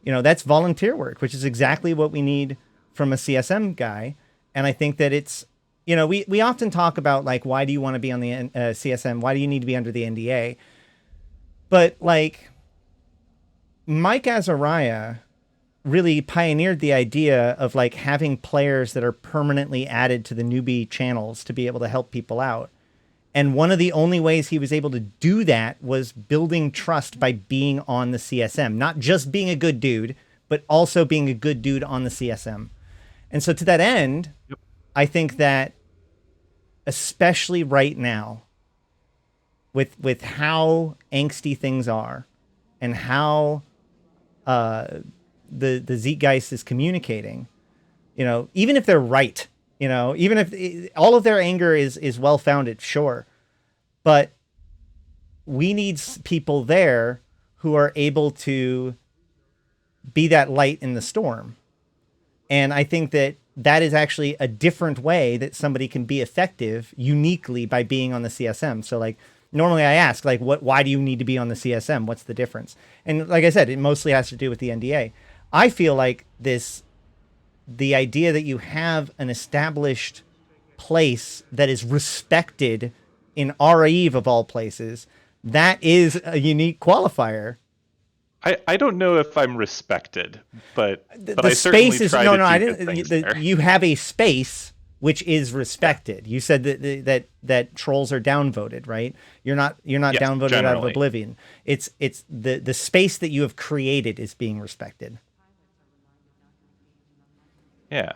That's volunteer work, which is exactly what we need from a CSM guy. And I think that it's, we often talk about like, why do you want to be on the CSM? Why do you need to be under the NDA? But like Mike Azariah really pioneered the idea of like having players that are permanently added to the newbie channels to be able to help people out. And one of the only ways he was able to do that was building trust by being on the CSM, not just being a good dude, but also being a good dude on the CSM. And so to that end, I think that especially right now, with how angsty things are and how the Zeitgeist is communicating, even if they're right, even if all of their anger is well founded, sure, but we need people there who are able to be that light in the storm. And I think that is actually a different way that somebody can be effective uniquely by being on the CSM. So like normally I ask like, why do you need to be on the CSM? What's the difference? And like I said, it mostly has to do with the NDA. I feel like the idea that you have an established place that is respected in Eve of all places, that is a unique qualifier. I don't know if I'm respected, but The I certainly space is try no, to I do good didn't. things there. You have a space which is respected. You said that trolls are downvoted, right? You're not Yes, downvoted out of generally. oblivion. It's the space that you have created is being respected. Yeah,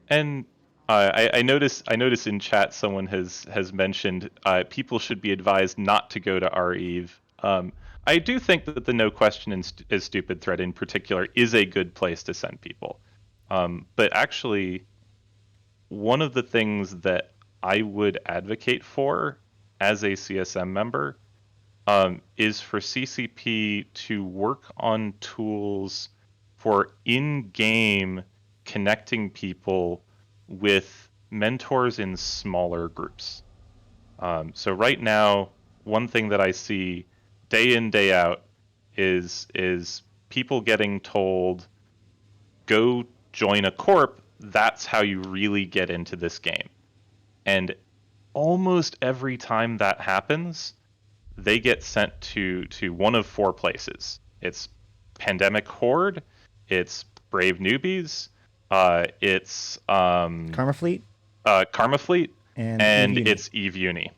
and I notice in chat someone has mentioned people should be advised not to go to REve. I do think that the no question is stupid thread in particular is a good place to send people. But actually, one of the things that I would advocate for as a CSM member is for CCP to work on tools for in-game connecting people with mentors in smaller groups. So right now, one thing that I see day in, day out is people getting told, go join a corp, that's how you really get into this game. And almost every time that happens, they get sent to one of four places. It's Pandemic Horde, it's Brave Newbies, it's Karma Fleet Karma Fleet, and it's Eve Uni.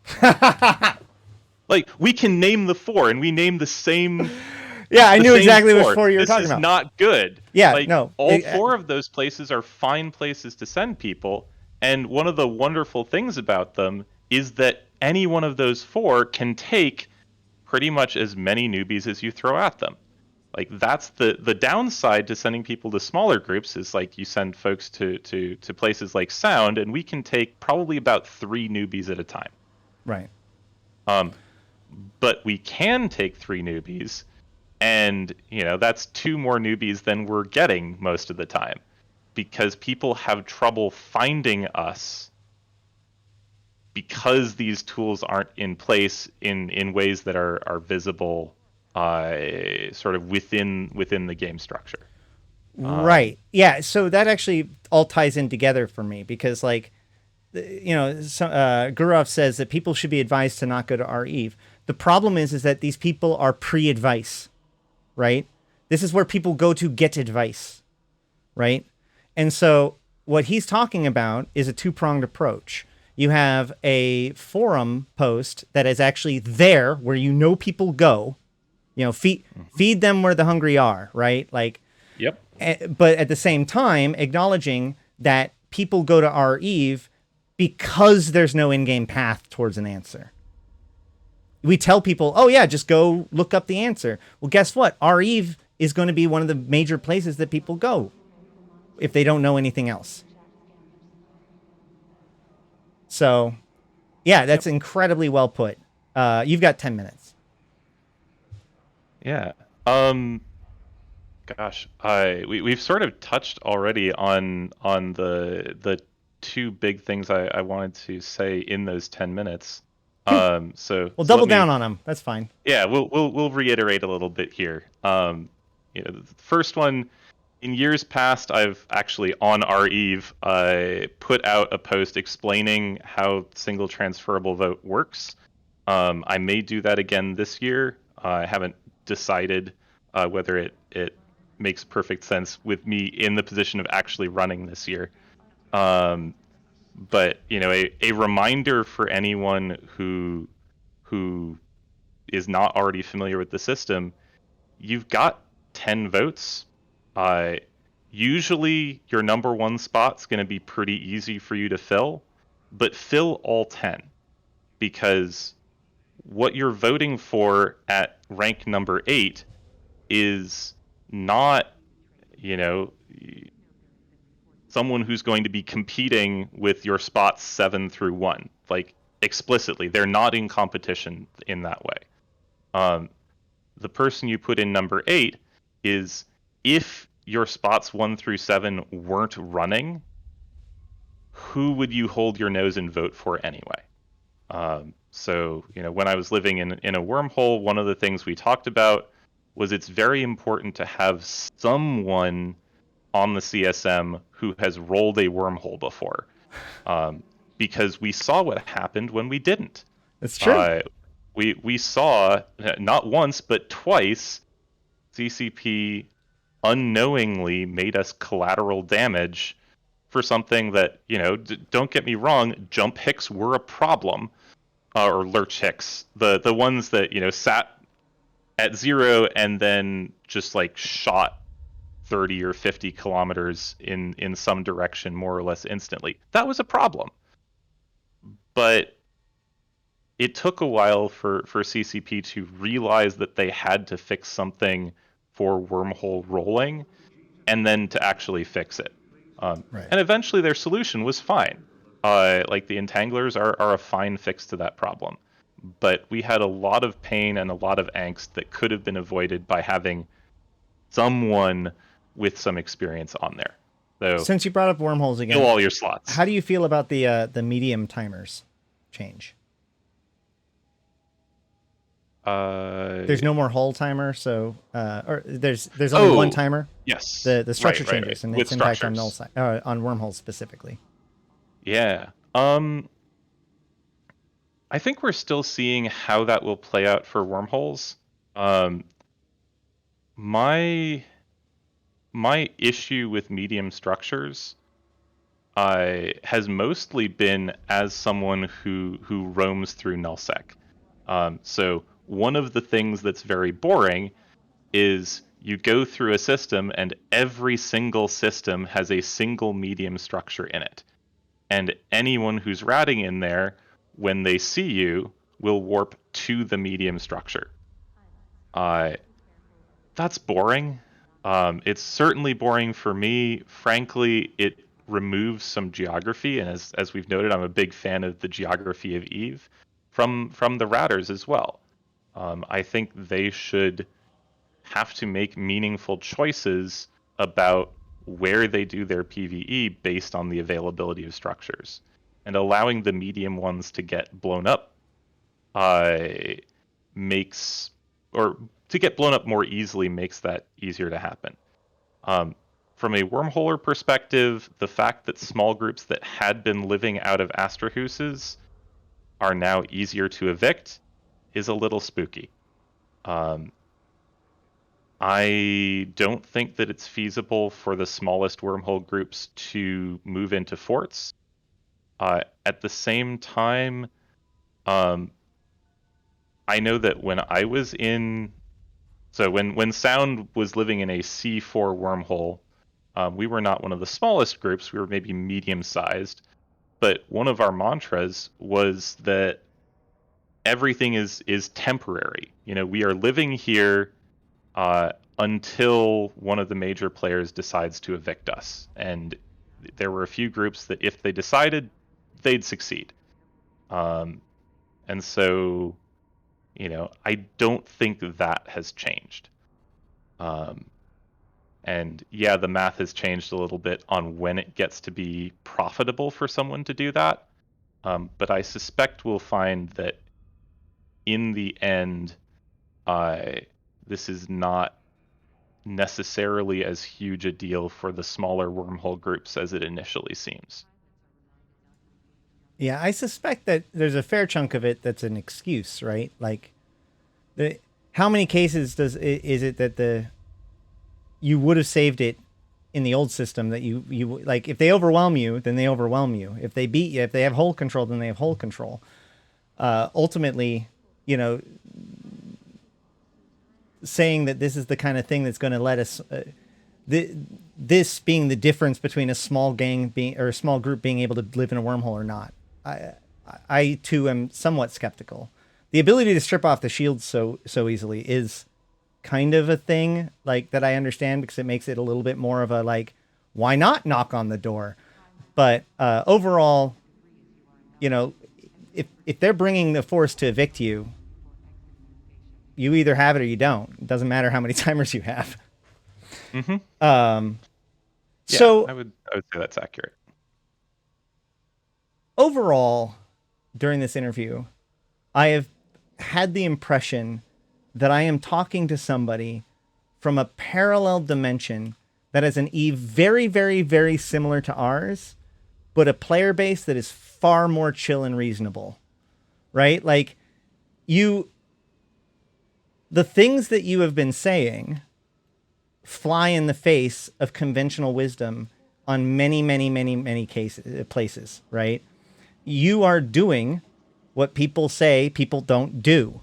Like, we can name the four, and we name the same. Yeah, I knew exactly four. which four you were talking This about. is not good. Yeah, like, no. All four of those places are fine places to send people, and one of the wonderful things about them is that any one of those four can take pretty much as many newbies as you throw at them. Like, that's the downside to sending people to smaller groups is like you send folks to places like Sound, and we can take probably about 3 newbies at a time. Right. But we can take 3 newbies, and that's 2 more newbies than we're getting most of the time, because people have trouble finding us because these tools aren't in place in ways that are visible sort of within the game structure. Right. Yeah. So that actually all ties in together for me because, like, Gurov says that people should be advised to not go to REve. The problem is that these people are pre-advice, right? This is where people go to get advice, right? And so what he's talking about is a two-pronged approach. You have a forum post that is actually there where people go, feed them where the hungry are, right? Like, Yep. But at the same time, acknowledging that people go to REve because there's no in-game path towards an answer. We tell people, oh yeah, just go look up the answer. Well, guess what? REve is going to be one of the major places that people go if they don't know anything else. So, yeah, that's incredibly well put. You've got 10 minutes. Yeah. Gosh, we've sort of touched already on the 2 big things I wanted to say in those 10 minutes. So We'll double down on them. That's fine. Yeah, we'll reiterate a little bit here. The first one, in years past, I've actually on REve put out a post explaining how single transferable vote works. I may do that again this year. I haven't decided whether it makes perfect sense with me in the position of actually running this year. But a reminder for anyone who is not already familiar with the system, you've got 10 votes. Usually your number 1 spot's going to be pretty easy for you to fill, but fill all 10, because what you're voting for at rank number 8 is not, someone who's going to be competing with your spots 7 through 1. Like, explicitly, they're not in competition in that way. The person you put in number 8 is, if your spots 1 through 7 weren't running, who would you hold your nose and vote for anyway? So, when I was living in a wormhole, one of the things we talked about was it's very important to have someone on the CSM who has rolled a wormhole before, because we saw what happened when we didn't. It's true. We saw, not once but twice, CCP unknowingly made us collateral damage for something that, don't get me wrong, jump hicks were a problem, or lurch hicks, the ones that, sat at 0 and then just like shot 30 or 50 kilometers in some direction more or less instantly. That was a problem. But it took a while for CCP to realize that they had to fix something for wormhole rolling, and then to actually fix it. Right. And eventually their solution was fine. Like, the entanglers are a fine fix to that problem. But we had a lot of pain and a lot of angst that could have been avoided by having someone with some experience on there. So, Since you brought up wormholes again, fill all your slots. how do you feel about the medium timers change? There's no more hull timer, so or there's only one timer. Yes. The structure Right. changes and With its impact on structures. null on wormholes specifically. Yeah. I think we're still seeing how that will play out for wormholes. My issue with medium structures has mostly been as someone who roams through nullsec. So one of the things that's very boring is you go through a system and every single system has a single medium structure in it. And anyone who's ratting in there, when they see you, will warp to the medium structure. That's boring. It's certainly boring for me. Frankly, it removes some geography, and as we've noted, I'm a big fan of the geography of Eve from the Ratters as well. I think they should have to make meaningful choices about where they do their PvE based on the availability of structures, and allowing the medium ones to get blown up makes, or to get blown up more easily makes that easier to happen. From a wormholer perspective, the fact that small groups that had been living out of Astrahuses are now easier to evict is a little spooky. I don't think that it's feasible for the smallest wormhole groups to move into forts. At the same time, I know that when I was in... So when Sound was living in a C4 wormhole, we were not one of the smallest groups. We were maybe medium-sized. But one of our mantras was that everything is temporary. We are living here until one of the major players decides to evict us. And there were a few groups that if they decided, they'd succeed. And so, I don't think that has changed. And yeah, the math has changed a little bit on when it gets to be profitable for someone to do that. But I suspect we'll find that in the end, this is not necessarily as huge a deal for the smaller wormhole groups as it initially seems. Yeah, I suspect that there's a fair chunk of it that's an excuse, right? Like, how many cases is it that you would have saved it in the old system that you like, if they overwhelm you, then they overwhelm you. If they beat you, if they have hold control, then they have hold control. Ultimately, saying that this is the kind of thing that's going to let us, this being the difference between a small gang being, or a small group being able to live in a wormhole or not. I too am somewhat skeptical. The ability to strip off the shields so easily is kind of a thing like that I understand, because it makes it a little bit more of a like, why not knock on the door? But overall, you know, if they're bringing the force to evict you, you either have it or you don't. It doesn't matter how many timers you have. Mm-hmm. So I would say that's accurate. Overall, during this interview, I have had the impression that I am talking to somebody from a parallel dimension that has an Eve very, very, very similar to ours, but a player base that is far more chill and reasonable, right? Like, the things that you have been saying fly in the face of conventional wisdom on many, many, many, many places, right? You are doing what people say people don't do.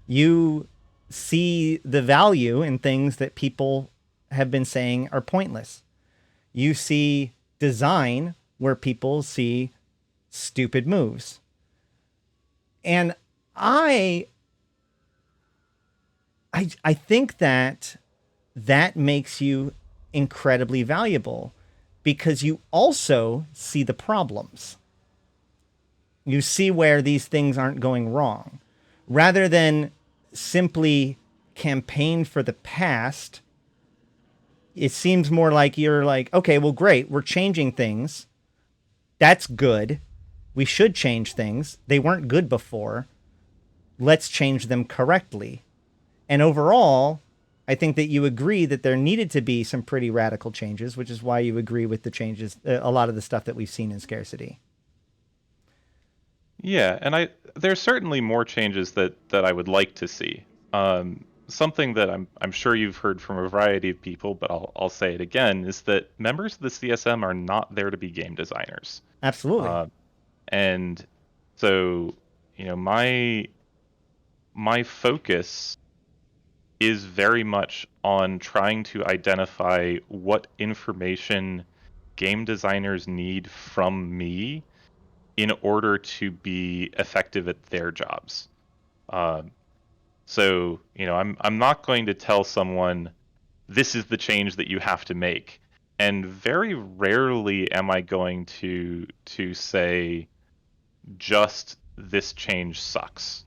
You see the value in things that people have been saying are pointless. You see design where people see stupid moves. And I think that makes you incredibly valuable, because you also see the problems. You see where these things aren't going wrong. Rather than simply campaign for the past, it seems more like you're like, okay, well, great, we're changing things. That's good. We should change things. They weren't good before. Let's change them correctly. And overall, I think that you agree that there needed to be some pretty radical changes, which is why you agree with the changes, a lot of the stuff that we've seen in Scarcity. Yeah, and there's certainly more changes that I would like to see. Something that I'm sure you've heard from a variety of people, but I'll say it again, is that members of the CSM are not there to be game designers. Absolutely. And so, you know, my focus is very much on trying to identify what information game designers need from me in order to be effective at their jobs. So, you know, I'm not going to tell someone, this is the change that you have to make. And very rarely am I going to say, just this change sucks.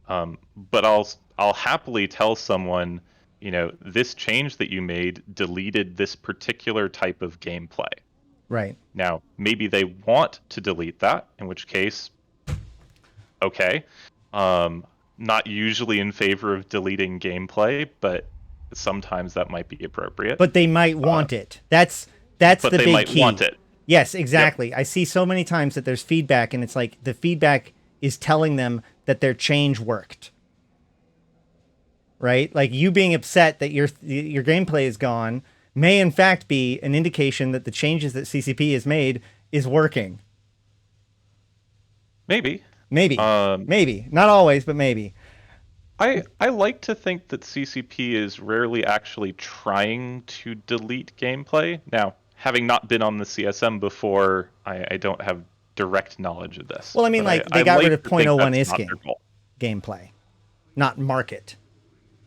But I'll happily tell someone, you know, this change that you made deleted this particular type of gameplay. Right. Now, maybe they want to delete that, in which case, okay. Not usually in favor of deleting gameplay, but sometimes that might be appropriate. But they might want it. That's the big key. But they might want it. Yes, exactly. Yep. I see so many times that there's feedback, and it's like the feedback is telling them that their change worked. Right? Like, you being upset that your gameplay is gone may in fact be an indication that the changes that CCP has made is working. Maybe. Maybe. Not always, but maybe. I like to think that CCP is rarely actually trying to delete gameplay. Now, having not been on the CSM before, I don't have direct knowledge of this. Well, I mean, like, they got rid of .01 isking gameplay, not market,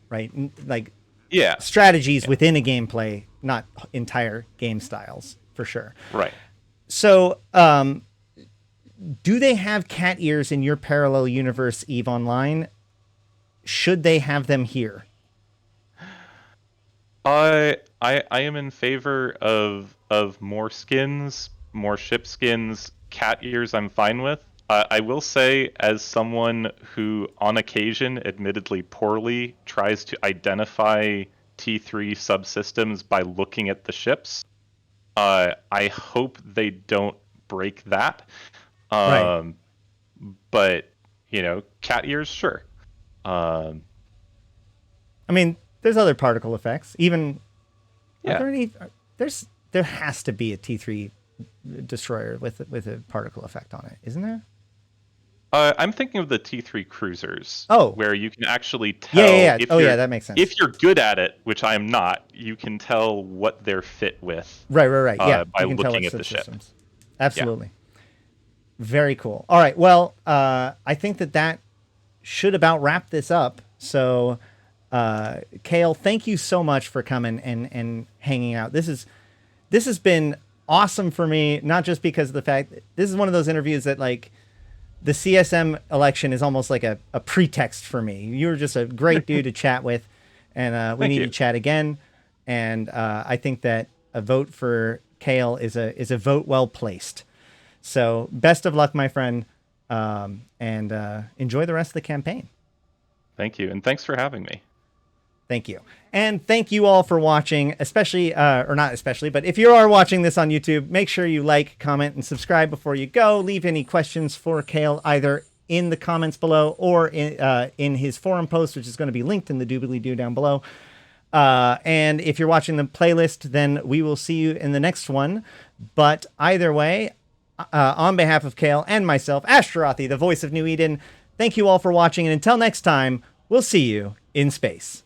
right? Like, yeah, strategies within a gameplay, not entire game styles, for sure. Right. So, do they have cat ears in your parallel universe, EVE Online? Should they have them here? I am in favor of more skins, more ship skins. Cat ears I'm fine with. I will say, as someone who on occasion, admittedly poorly, tries to identify T3 subsystems by looking at the ships, I hope they don't break that. Right. But, you know, cat ears, sure. I mean, there's other particle effects. Even there has to be a T3 destroyer with a particle effect on it, isn't there? I'm thinking of the T3 cruisers. Oh, where you can actually tell. Yeah. That makes sense. If you're good at it, which I am not, you can tell what they're fit with. Right. Yeah, by looking at the ship. Absolutely. Yeah. Very cool. All right. Well, I think that should about wrap this up. So, Cael, thank you so much for coming and hanging out. This has been awesome for me, not just because of the fact that this is one of those interviews that, like, the CSM election is almost like a pretext for me. You were just a great dude to chat with, and we need to chat again. And I think that a vote for Cael is a vote well placed. So best of luck, my friend, and enjoy the rest of the campaign. Thank you, and thanks for having me. Thank you. And thank you all for watching, especially, or not especially, but if you are watching this on YouTube, make sure you like, comment, and subscribe before you go. Leave any questions for Cael either in the comments below or in his forum post, which is going to be linked in the doobly-doo down below. And if you're watching the playlist, then we will see you in the next one. But either way, on behalf of Cael and myself, Ashtarothi, the voice of New Eden, thank you all for watching. And until next time, we'll see you in space.